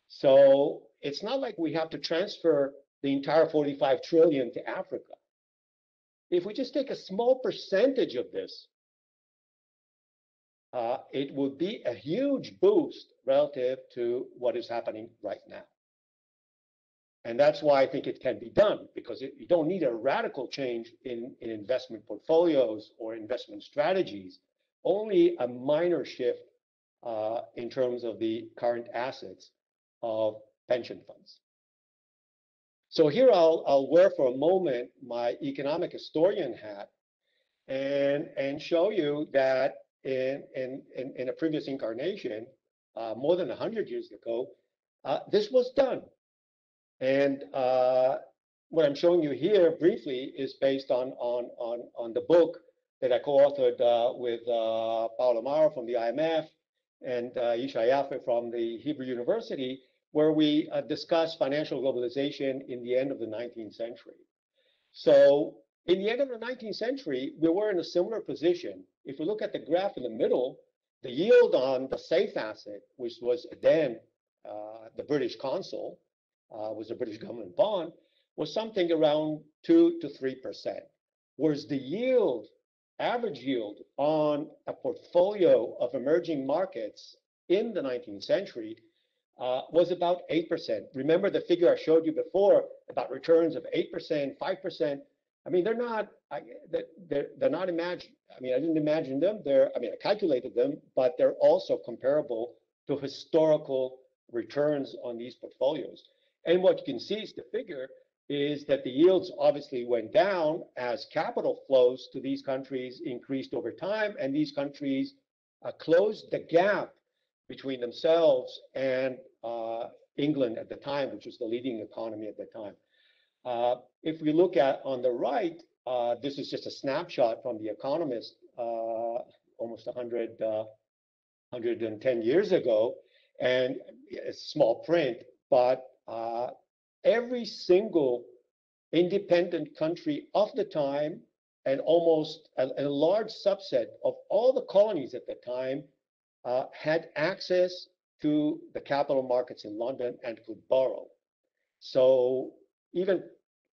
So it's not like we have to transfer the entire 45 trillion to Africa. If we just take a small percentage of this, it would be a huge boost relative to what is happening right now. And that's why I think it can be done, because you don't need a radical change in investment portfolios or investment strategies, only a minor shift in terms of the current assets of pension funds. So here I'll wear for a moment my economic historian hat and show you that in a previous incarnation, more than 100 years ago, this was done. And what I'm showing you here briefly is based on the book that I co-authored with Paul Amaro from the IMF and Yishai Yafe from the Hebrew University, where we discussed financial globalization in the end of the 19th century. So in the end of the 19th century, we were in a similar position. If we look at the graph in the middle, the yield on the safe asset, which was then the British consul, was a British government bond, was something around 2 to 3%. Whereas the yield, average yield on a portfolio of emerging markets in the 19th century was about 8%. Remember the figure I showed you before about returns of 8%, 5%. I mean, they're not imagined. I mean, I didn't imagine them. I calculated them, but they're also comparable to historical returns on these portfolios. And what you can see is the figure is that the yields obviously went down as capital flows to these countries increased over time, and these countries closed the gap between themselves and England at the time, which was the leading economy at the time. If we look at on the right, this is just a snapshot from The Economist almost 110 years ago, and it's small print, but every single independent country of the time and almost a large subset of all the colonies at the time had access to the capital markets in London and could borrow. So even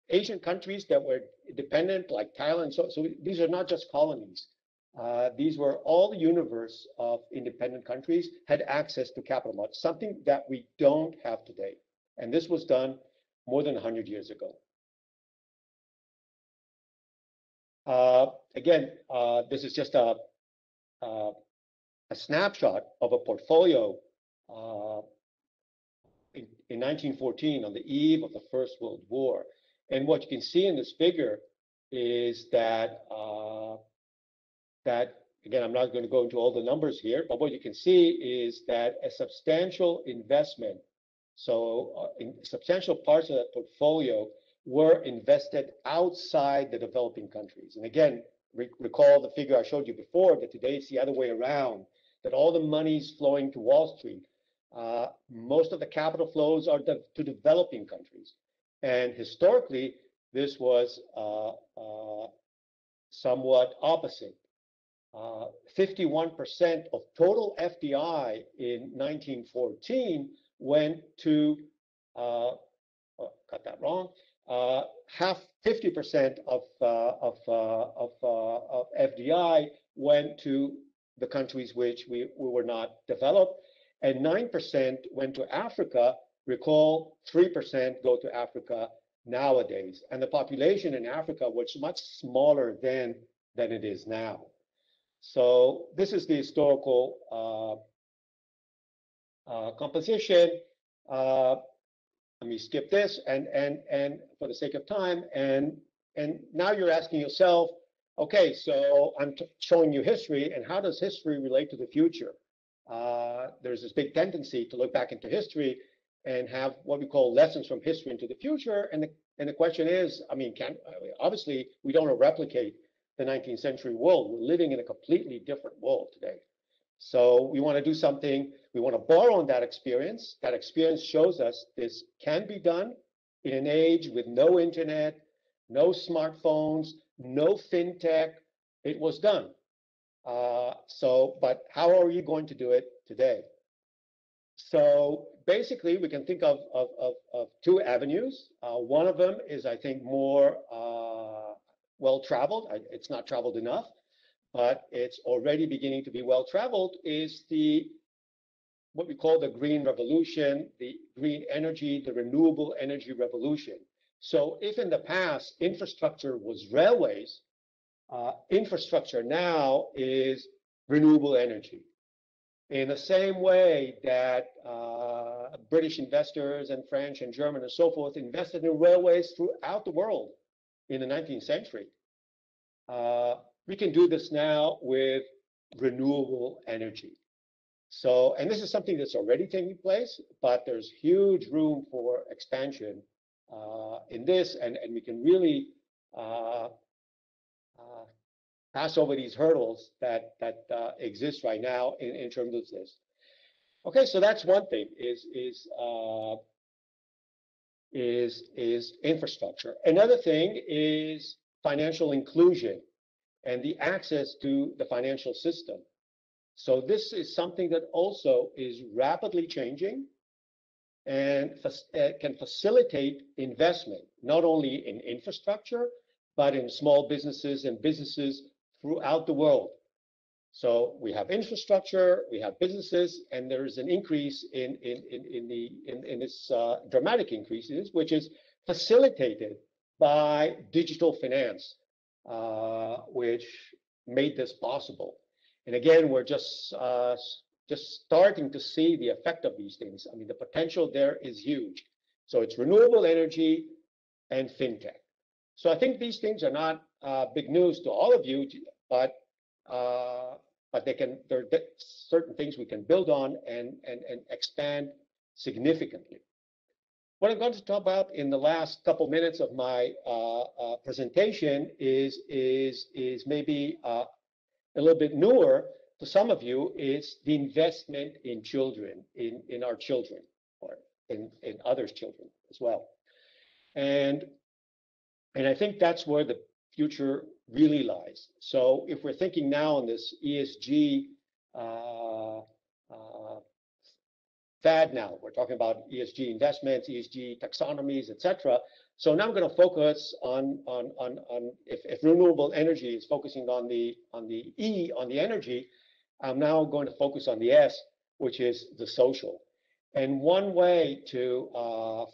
Asian countries that were independent, like Thailand, so these are not just colonies. These were all the universe of independent countries had access to capital markets, something that we don't have today. And this was done more than 100 years ago. Again, this is just a snapshot of a portfolio in 1914 on the eve of the First World War. And what you can see in this figure is that, again, I'm not going to go into all the numbers here, but what you can see is that a substantial investment, so in substantial parts of that portfolio were invested outside the developing countries. And again, recall the figure I showed you before, that today it's the other way around, that all the money's flowing to Wall Street. Most of the capital flows are to developing countries. And historically, this was somewhat opposite. 51% of total FDI in 1914 went to, got that wrong, 50% of FDI went to the countries which we were not developed, and 9% went to Africa. Recall, 3% go to Africa nowadays, and the population in Africa was much smaller then than it is now. So this is the historical composition. Let me skip this, and for the sake of time, and now you're asking yourself, okay, so I'm showing you history, and how does history relate to the future? There's this big tendency to look back into history and have what we call lessons from history into the future, and the question is, I mean, obviously we don't replicate the 19th century world. We're living in a completely different world today. So we want to do something, we want to borrow on that experience. That experience shows us this can be done in an age with no internet, no smartphones, no fintech. It was done. But how are you going to do it today? So basically, we can think of two avenues. One of them is, I think, more well-traveled. It's not traveled enough, but it's already beginning to be well-traveled, is what we call the green revolution, the green energy, the renewable energy revolution. So if in the past infrastructure was railways, infrastructure now is renewable energy. In the same way that British investors and French and German and so forth invested in railways throughout the world in the 19th century, we can do this now with renewable energy. So, and this is something that's already taking place, but there's huge room for expansion in this, and we can really pass over these hurdles that exist right now in terms of this. Okay, so that's one thing is infrastructure. Another thing is financial inclusion and the access to the financial system. So this is something that also is rapidly changing and can facilitate investment, not only in infrastructure, but in small businesses and businesses throughout the world. So we have infrastructure, we have businesses, and there's an increase in this dramatic increases, which is facilitated by digital finance, which made this possible. And again, we're just starting to see the effect of these things. I mean, the potential there is huge. So it's renewable energy and fintech. So I think these things are not big news to all of you, but there are certain things we can build on and expand significantly. What I'm going to talk about in the last couple minutes of my presentation is maybe a little bit newer to some of you, is the investment in children, in our children, or in others' children as well. And I think that's where the future really lies. So if we're thinking now on this ESG fad now, we're talking about ESG investments, ESG taxonomies, etc. So now I'm going to focus on if renewable energy is focusing on the E, on the energy, I'm now going to focus on the S, which is the social. And one way to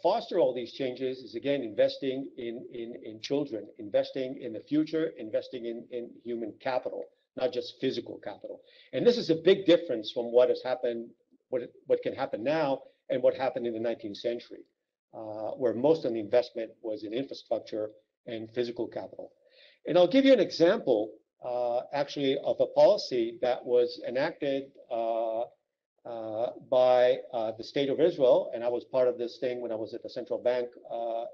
foster all these changes is, again, investing in children, investing in the future, investing in human capital, not just physical capital. And this is a big difference from what has happened, what can happen now and what happened in the 19th century, where most of the investment was in infrastructure and physical capital. And I'll give you an example, actually, of a policy that was enacted by the state of Israel, and I was part of this thing when I was at the central bank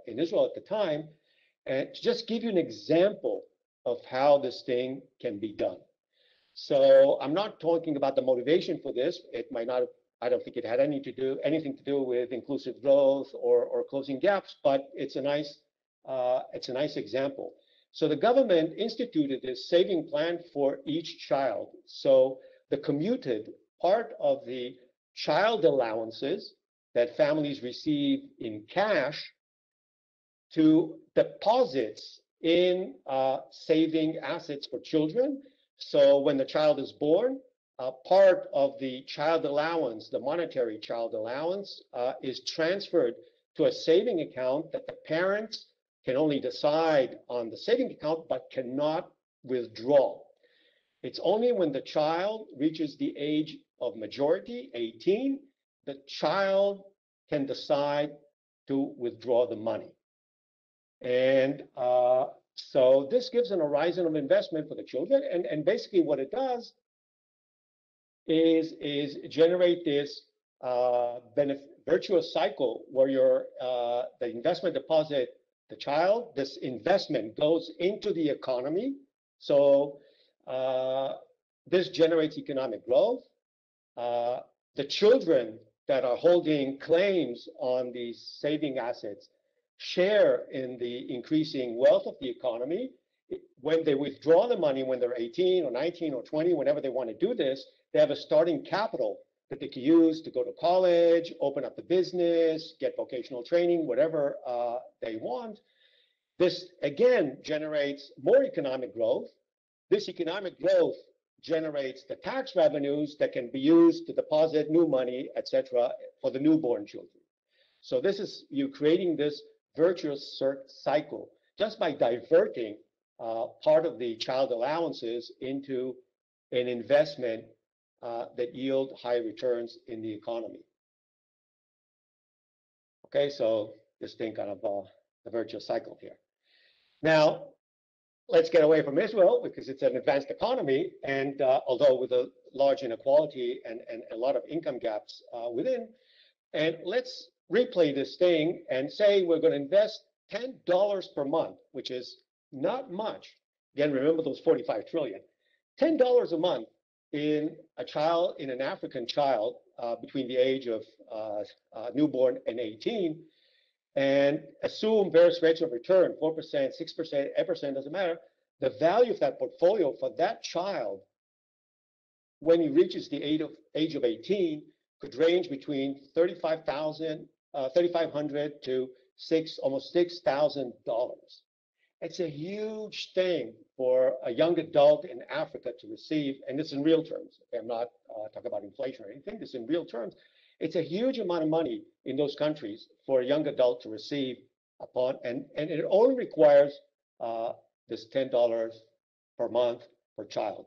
in Israel at the time, and to just give you an example of how this thing can be done. So I'm not talking about the motivation for this. It might not, I don't think it had anything to do with inclusive growth or closing gaps, but it's a nice example. So the government instituted this saving plan for each child. So the commuted part of the child allowances that families receive in cash to deposits in saving assets for children. So when the child is born, part of the child allowance, the monetary child allowance, is transferred to a saving account that the parents can only decide on the saving account but cannot withdraw. It's only when the child reaches the age of majority, 18, the child can decide to withdraw the money. And so this gives an horizon of investment for the children. And basically what it does is generate this virtuous cycle where the investment deposit, the child, this investment goes into the economy. So this generates economic growth. The children that are holding claims on these saving assets share in the increasing wealth of the economy. When they withdraw the money, when they're 18 or 19 or 20, whenever they want to do this, they have a starting capital that they can use to go to college, open up the business, get vocational training, whatever they want. This, again, generates more economic growth. This economic growth generates the tax revenues that can be used to deposit new money, etc., for the newborn children. So this is you creating this virtuous cycle just by diverting part of the child allowances into an investment that yield high returns in the economy. Okay, so this thing kind of the virtuous cycle here. Now, let's get away from Israel because it's an advanced economy, and although with a large inequality and a lot of income gaps within, and let's replay this thing and say we're going to invest $10 per month, which is not much, again, remember those 45 trillion, $10 a month in an African child between the age of newborn and 18, and assume various rates of return, 4%, 6%, 8%, doesn't matter, the value of that portfolio for that child when he reaches the age of 18 could range between $3,500 to almost $6,000. It's a huge thing for a young adult in Africa to receive, and it's in real terms. I'm not talking about inflation or anything. This is in real terms. It's a huge amount of money in those countries for a young adult to receive and it only requires this $10 per month per child.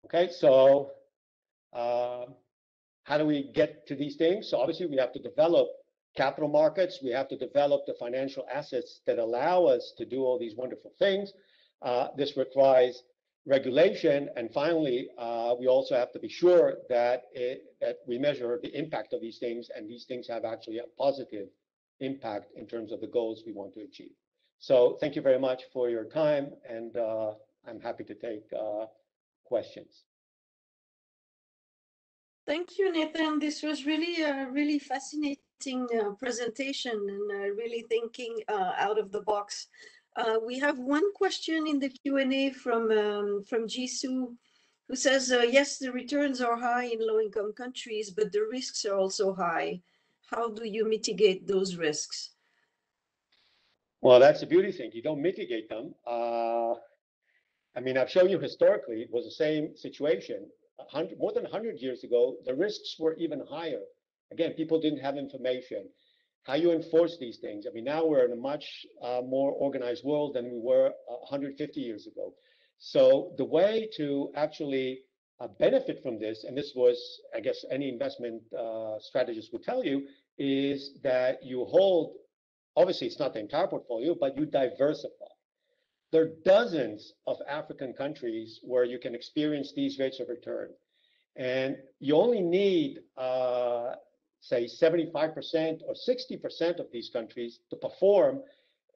Okay, so how do we get to these things? So obviously we have to develop capital markets. We have to develop the financial assets that allow us to do all these wonderful things. This requires regulation. And finally, we also have to be sure that we measure the impact of these things, and these things have actually a positive impact in terms of the goals we want to achieve. So thank you very much for your time, and I'm happy to take questions. Thank you, Nathan. This was really a really fascinating presentation and really thinking out of the box. We have one question in the Q&A from Jisoo, who says, yes, the returns are high in low-income countries, but the risks are also high. How do you mitigate those risks? Well, that's the beauty thing. You don't mitigate them. I mean, I've shown you historically, it was the same situation. More than 100 years ago, the risks were even higher. Again, people didn't have information. How you enforce these things. I mean, now we're in a much more organized world than we were 150 years ago. So the way to actually benefit from this, and this was, I guess, any investment strategist would tell you, is that you hold, obviously it's not the entire portfolio, but you diversify. There are dozens of African countries where you can experience these rates of return. And you only need, say, 75% or 60% of these countries to perform.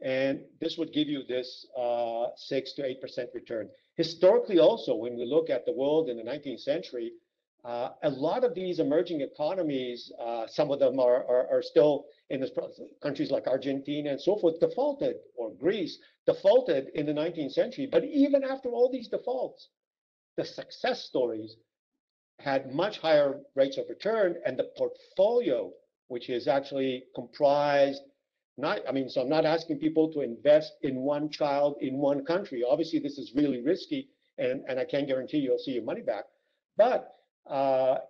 And this would give you this 6 to 8% return. Historically, also, when we look at the world in the 19th century, a lot of these emerging economies, some of them are still in this countries like Argentina and so forth, defaulted, or Greece, defaulted in the 19th century. But even after all these defaults, the success stories had much higher rates of return, and the portfolio, which is actually comprised, so I'm not asking people to invest in one child in one country. Obviously, this is really risky, and I can't guarantee you'll see your money back. But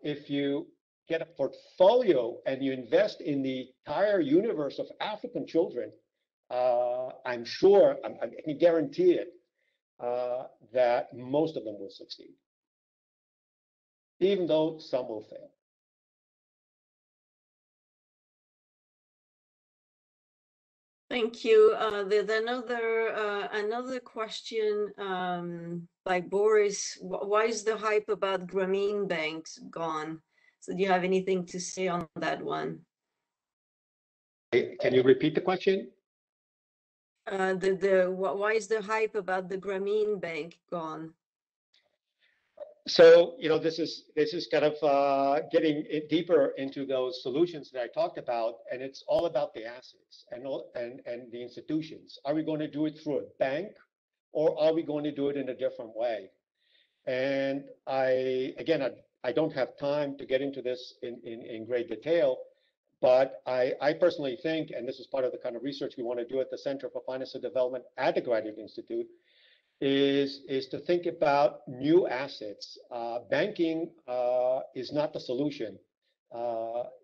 if you get a portfolio and you invest in the entire universe of African children, I'm sure, I can guarantee it, that most of them will succeed, even though some will fail. Thank you. There's another question by Boris. Why is the hype about Grameen banks gone? So do you have anything to say on that one? Can you repeat the question? Why is the hype about the Grameen bank gone? So, this is kind of getting deeper into those solutions that I talked about, and it's all about the assets and the institutions. Are we going to do it through a bank, or are we going to do it in a different way? And I don't have time to get into this in great detail, but I personally think, and this is part of the kind of research we want to do at the Center for Finance and Development at the Graduate Institute, is to think about new assets. Banking is not the solution.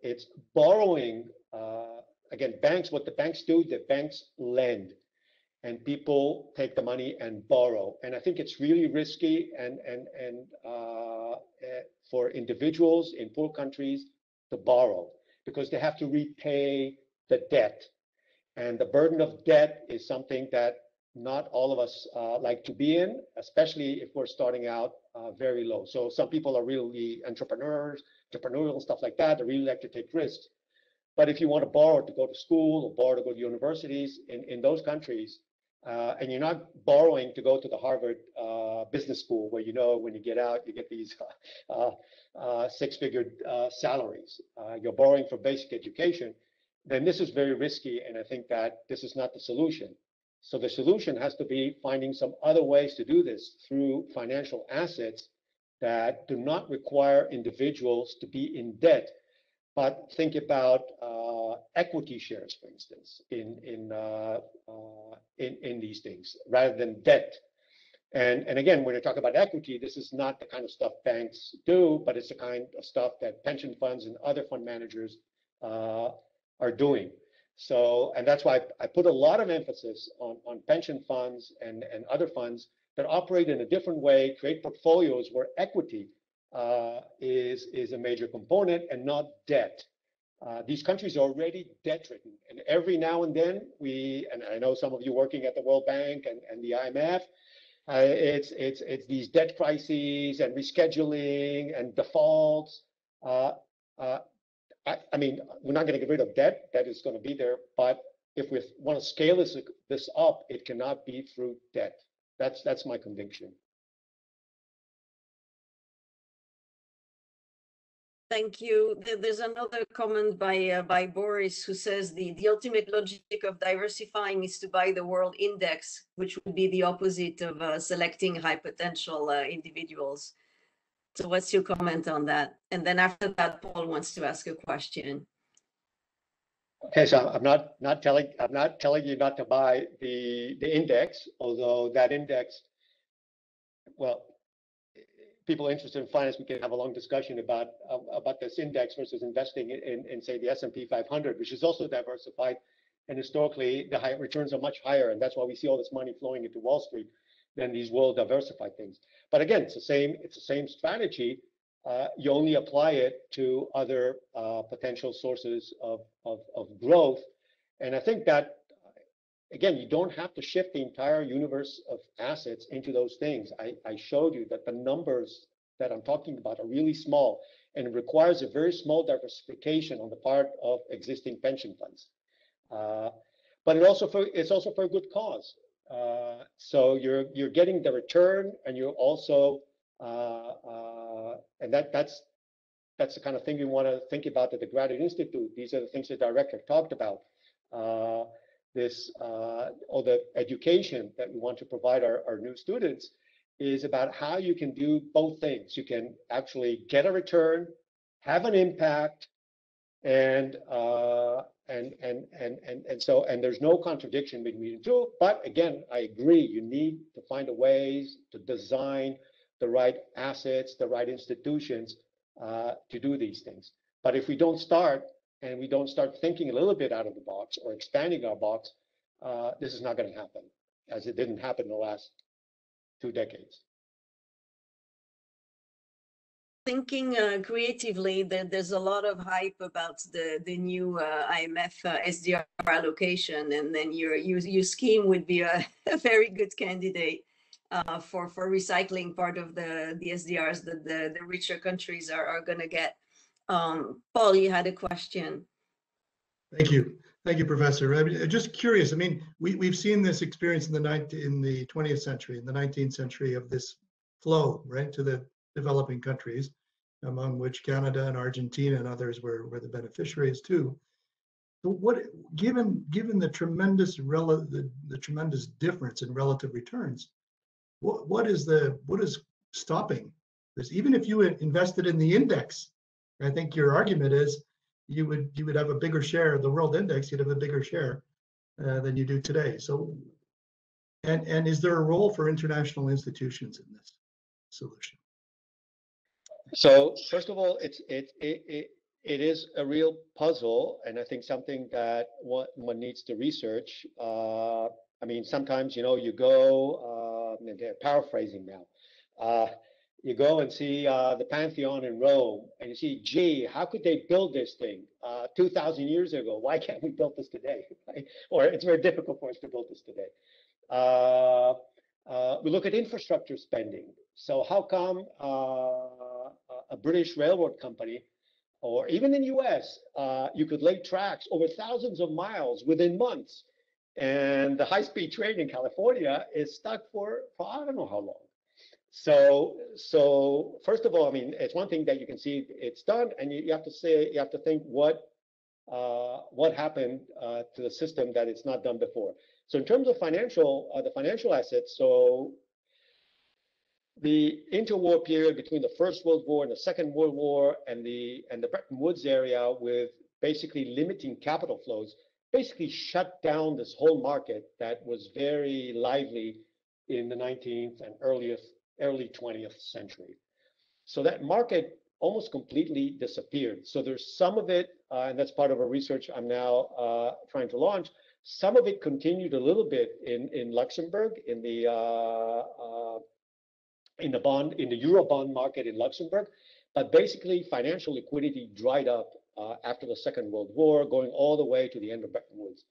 It's borrowing. Again, what the banks do, the banks lend, and people take the money and borrow. And I think it's really risky and for individuals in poor countries to borrow, because they have to repay the debt. And the burden of debt is something that not all of us like to be in, especially if we're starting out very low. So some people are really entrepreneurial and stuff like that. They really like to take risks. But if you want to borrow to go to school or borrow to go to universities in those countries, and you're not borrowing to go to the Harvard Business School, where when you get out, you get these six-figure salaries. You're borrowing for basic education. Then this is very risky, and I think that this is not the solution. So the solution has to be finding some other ways to do this through financial assets that do not require individuals to be in debt, but think about equity shares, for instance, in these things, rather than debt. And again, when you talk about equity, this is not the kind of stuff banks do, but it's the kind of stuff that pension funds and other fund managers are doing. So, and that's why I put a lot of emphasis on pension funds and other funds that operate in a different way, create portfolios where equity is a major component and not debt. These countries are already debt-ridden, and every now and then and I know some of you working at the World Bank and the IMF, it's these debt crises and rescheduling and defaults. I mean, we're not going to get rid of debt. Debt is going to be there, but if we want to scale this up, it cannot be through debt. That's my conviction. Thank you. There's another comment by Boris, who says the ultimate logic of diversifying is to buy the world index, which would be the opposite of selecting high potential individuals. So what's your comment on that? And then after that, Paul wants to ask a question. Okay, so I'm not telling you not to buy the index, although that index, well, people interested in finance, we can have a long discussion about this index versus investing in say the S&P 500, which is also diversified, and historically the high returns are much higher, and that's why we see all this money flowing into Wall Street than these world diversified things. But again, it's the same strategy. You only apply it to other potential sources of growth, and I think that, again, you don't have to shift the entire universe of assets into those things. I showed you that the numbers that I'm talking about are really small, and it requires a very small diversification on the part of existing pension funds. But it's also for a good cause. So you're getting the return, and you're also and that's the kind of thing we want to think about at the Graduate Institute. These are the things the director talked about. All the education that we want to provide our new students is about how you can do both things. You can actually get a return, have an impact, and there's no contradiction between the two. But again, I agree, you need to find a ways to design the right assets, the right institutions to do these things. But if we don't start, and we don't start thinking a little bit out of the box or expanding our box, this is not going to happen, as it didn't happen in the last 2 decades. Thinking creatively, there's a lot of hype about the new IMF SDR allocation, and then your scheme would be a very good candidate for recycling part of the SDRs that the richer countries are going to get. Paul, you had a question. Thank you, Professor. I'm just curious. I mean, we've seen this experience in the 20th century, in the 19th century, of this flow right to the developing countries, among which Canada and Argentina and others were the beneficiaries too. So, given the tremendous difference in relative returns, what is stopping this? Even if you invested in the index, I think your argument is you would have a bigger share of the world index. You'd have a bigger share than you do today. So, and is there a role for international institutions in this solution? So first of all, it is a real puzzle, and I think something that one needs to research. I mean, sometimes you go, they're paraphrasing now. You go and see the Pantheon in Rome, and you see, gee, how could they build this thing 2,000 years ago? Why can't we build this today? Right? Or it's very difficult for us to build this today. We look at infrastructure spending. So how come a British railroad company, or even in the US, you could lay tracks over thousands of miles within months, And the high-speed train in California is stuck for I don't know how long. So first of all, I mean, it's one thing that you can see it's done, and you have to think what happened to the system that it's not done before. So in terms of the financial assets, so the interwar period between the First World War and the Second World War and the Bretton Woods area, with basically limiting capital flows, basically shut down this whole market that was very lively in the 19th and early 20th century. So that market almost completely disappeared. So there's some of it, and that's part of a research I'm now trying to launch. Some of it continued a little bit in Luxembourg, in the euro bond market in Luxembourg, but basically financial liquidity dried up after the Second World War, going all the way to the end of Bretton Woods.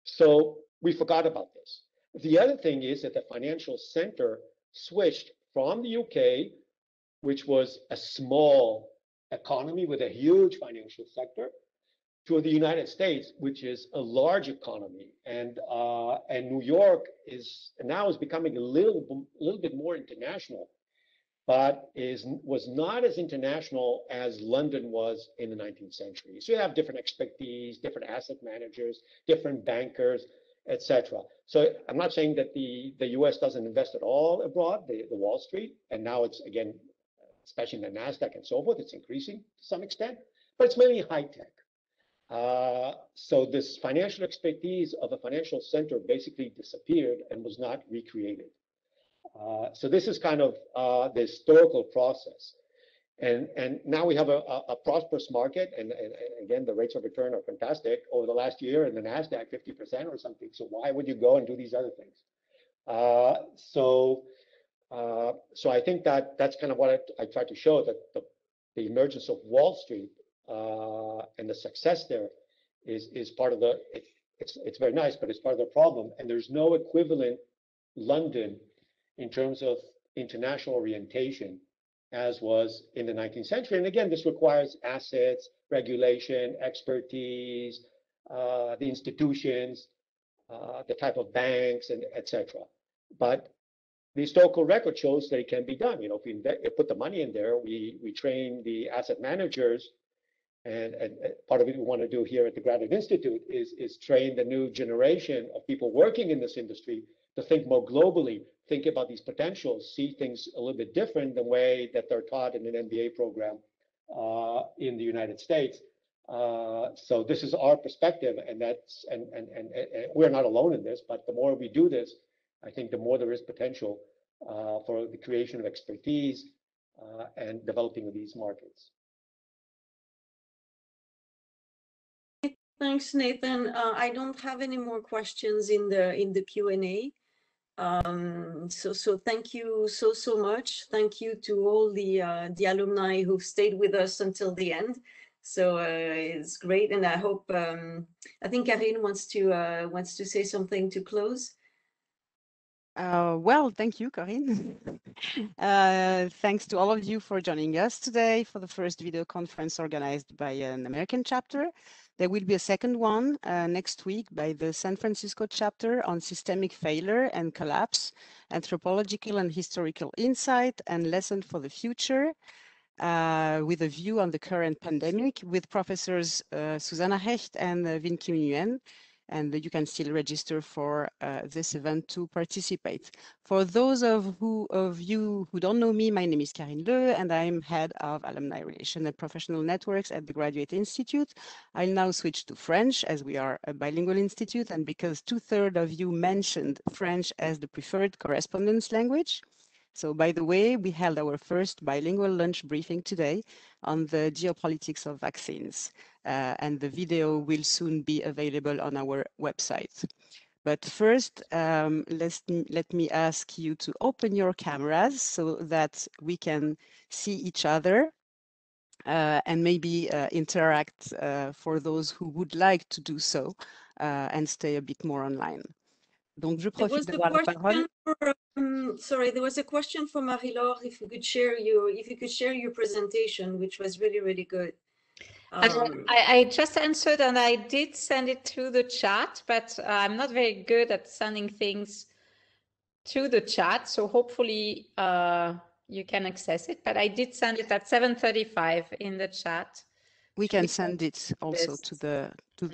So we forgot about this. The other thing is that the financial center switched from the UK, which was a small economy with a huge financial sector, to the United States, which is a large economy, and New York is now becoming a little bit more international, but was not as international as London was in the 19th century. So you have different expertise, different asset managers, different bankers, etc. So I'm not saying that the US doesn't invest at all abroad, the Wall Street, and now it's, again, especially in the NASDAQ and so forth, it's increasing to some extent, but it's mainly high tech. So this financial expertise of a financial center basically disappeared and was not recreated. So this is kind of the historical process. And now we have a prosperous market, and again, the rates of return are fantastic over the last year, and the NASDAQ 50% or something. So why would you go and do these other things? So I think that's kind of what I tried to show, that the emergence of Wall Street and the success there is part of the, it's very nice, but it's part of the problem. And there's no equivalent London in terms of international orientation as was in the 19th century. And again, this requires assets, regulation, expertise, the institutions, the type of banks, and etc. But the historical record shows that it can be done. You know, if we put the money in there, we train the asset managers, and part of it we want to do here at the Graduate Institute is train the new generation of people working in this industry to think more globally, think about these potentials, see things a little bit different than the way that they're taught in an MBA program in the United States. So this is our perspective, and we're not alone in this, but the more we do this, I think the more there is potential for the creation of expertise and developing of these markets. Thanks, Nathan. I don't have any more questions in the Q&A. So thank you so much. Thank you to all the alumni who've stayed with us until the end. So it's great, and I hope I think Karine wants to say something to close. Well, thank you, Corinne. Thanks to all of you for joining us today for the first video conference organized by an American chapter. There will be a second one next week by the San Francisco chapter on systemic failure and collapse, anthropological and historical insight and lesson for the future, with a view on the current pandemic, with professors Susanna Hecht and Vinh Kim Nguyen. And you can still register for this event to participate. For those of you who don't know me, my name is Karine Le, and I'm head of Alumni Relations and Professional Networks at the Graduate Institute. I'll now switch to French, as we are a bilingual institute, and because 2/3 of you mentioned French as the preferred correspondence language. So, by the way, we held our first bilingual lunch briefing today on the geopolitics of vaccines, and the video will soon be available on our website. But first, let me ask you to open your cameras so that we can see each other and maybe interact for those who would like to do so and stay a bit more online. Donc, je profite d'avoir la parole. Sorry, there was a question for Marie-Laure, if you could share your presentation, which was really good. I just answered and I did send it through the chat, but I'm not very good at sending things through the chat. So hopefully you can access it, but I did send it at 7:35 in the chat. We can send it also to the to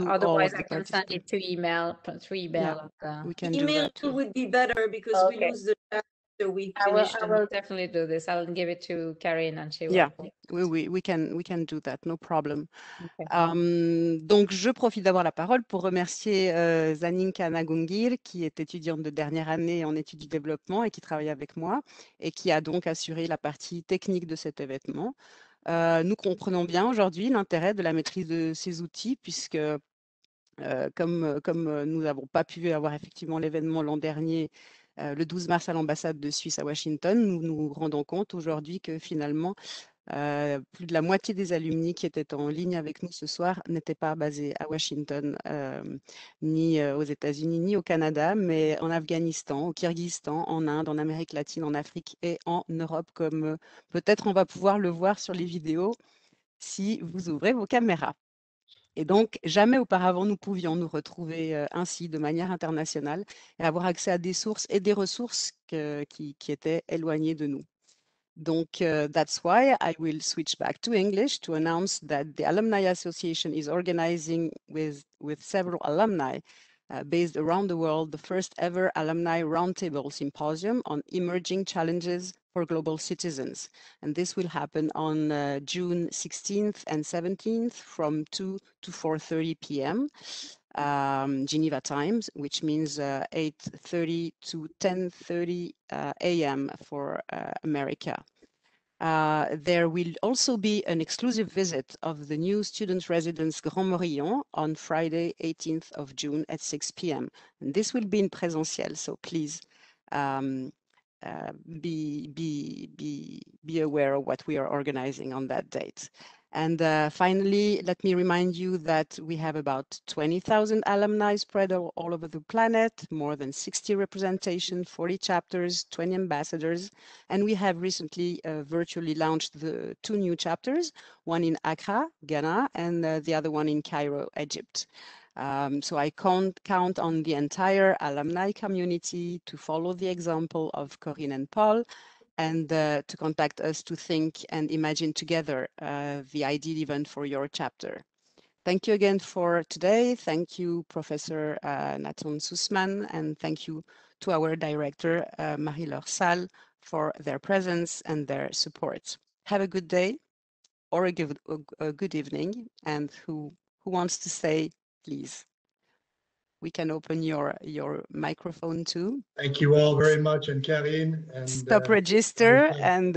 all otherwise of I the can send it through email. Yeah, we can do Email that too. would be better because we Okay. lose the chat after we I finish. will definitely do this. I'll give it to Karine and she will. Yeah, we can do that, no problem. Okay. Donc, je profite d'avoir la parole pour remercier Zaninka Nagungir, qui est étudiante de dernière année en études du développement et qui travaille avec moi et qui a donc assuré la partie technique de cet événement. Nous comprenons bien aujourd'hui l'intérêt de la maîtrise de ces outils puisque comme nous n'avons pas pu avoir effectivement l'événement l'an dernier, le 12 mars à l'ambassade de Suisse à Washington, nous nous rendons compte aujourd'hui que finalement, plus de la moitié des alumni qui étaient en ligne avec nous ce soir n'étaient pas basés à Washington, ni aux États-Unis, ni au Canada, mais en Afghanistan, au Kyrgyzstan, en Inde, en Amérique latine, en Afrique et en Europe, comme peut-être on va pouvoir le voir sur les vidéos si vous ouvrez vos caméras. Et donc, jamais auparavant, nous pouvions nous retrouver ainsi de manière internationale et avoir accès à des sources et des ressources qui étaient éloignées de nous. Donc, that's why I will switch back to English to announce that the Alumni Association is organizing with several alumni based around the world the first ever Alumni Roundtable Symposium on emerging challenges for global citizens. And this will happen on June 16th and 17th from 2 to 4:30 p.m. Geneva times, which means 8:30 to 10:30 a.m. for America. There will also be an exclusive visit of the new student residence Grand Morillon on Friday, 18th of June at 6 p.m. And this will be in presentiel, so please be aware of what we are organizing on that date. And finally, let me remind you that we have about 20,000 alumni spread all over the planet, more than 60 representations, 40 chapters, 20 ambassadors. And we have recently virtually launched the 2 new chapters, one in Accra, Ghana, and the other one in Cairo, Egypt. So I count on the entire alumni community to follow the example of Corinne and Paul and to contact us to think and imagine together the ideal event for your chapter. Thank you again for today. Thank you, Professor Nathan Sussman, and thank you to our director, Marie-Laure Salle, for their presence and their support. Have a good day or a good evening, and who wants to say, please? We can open your microphone too. Thank you all very much, and Karine. And stop register and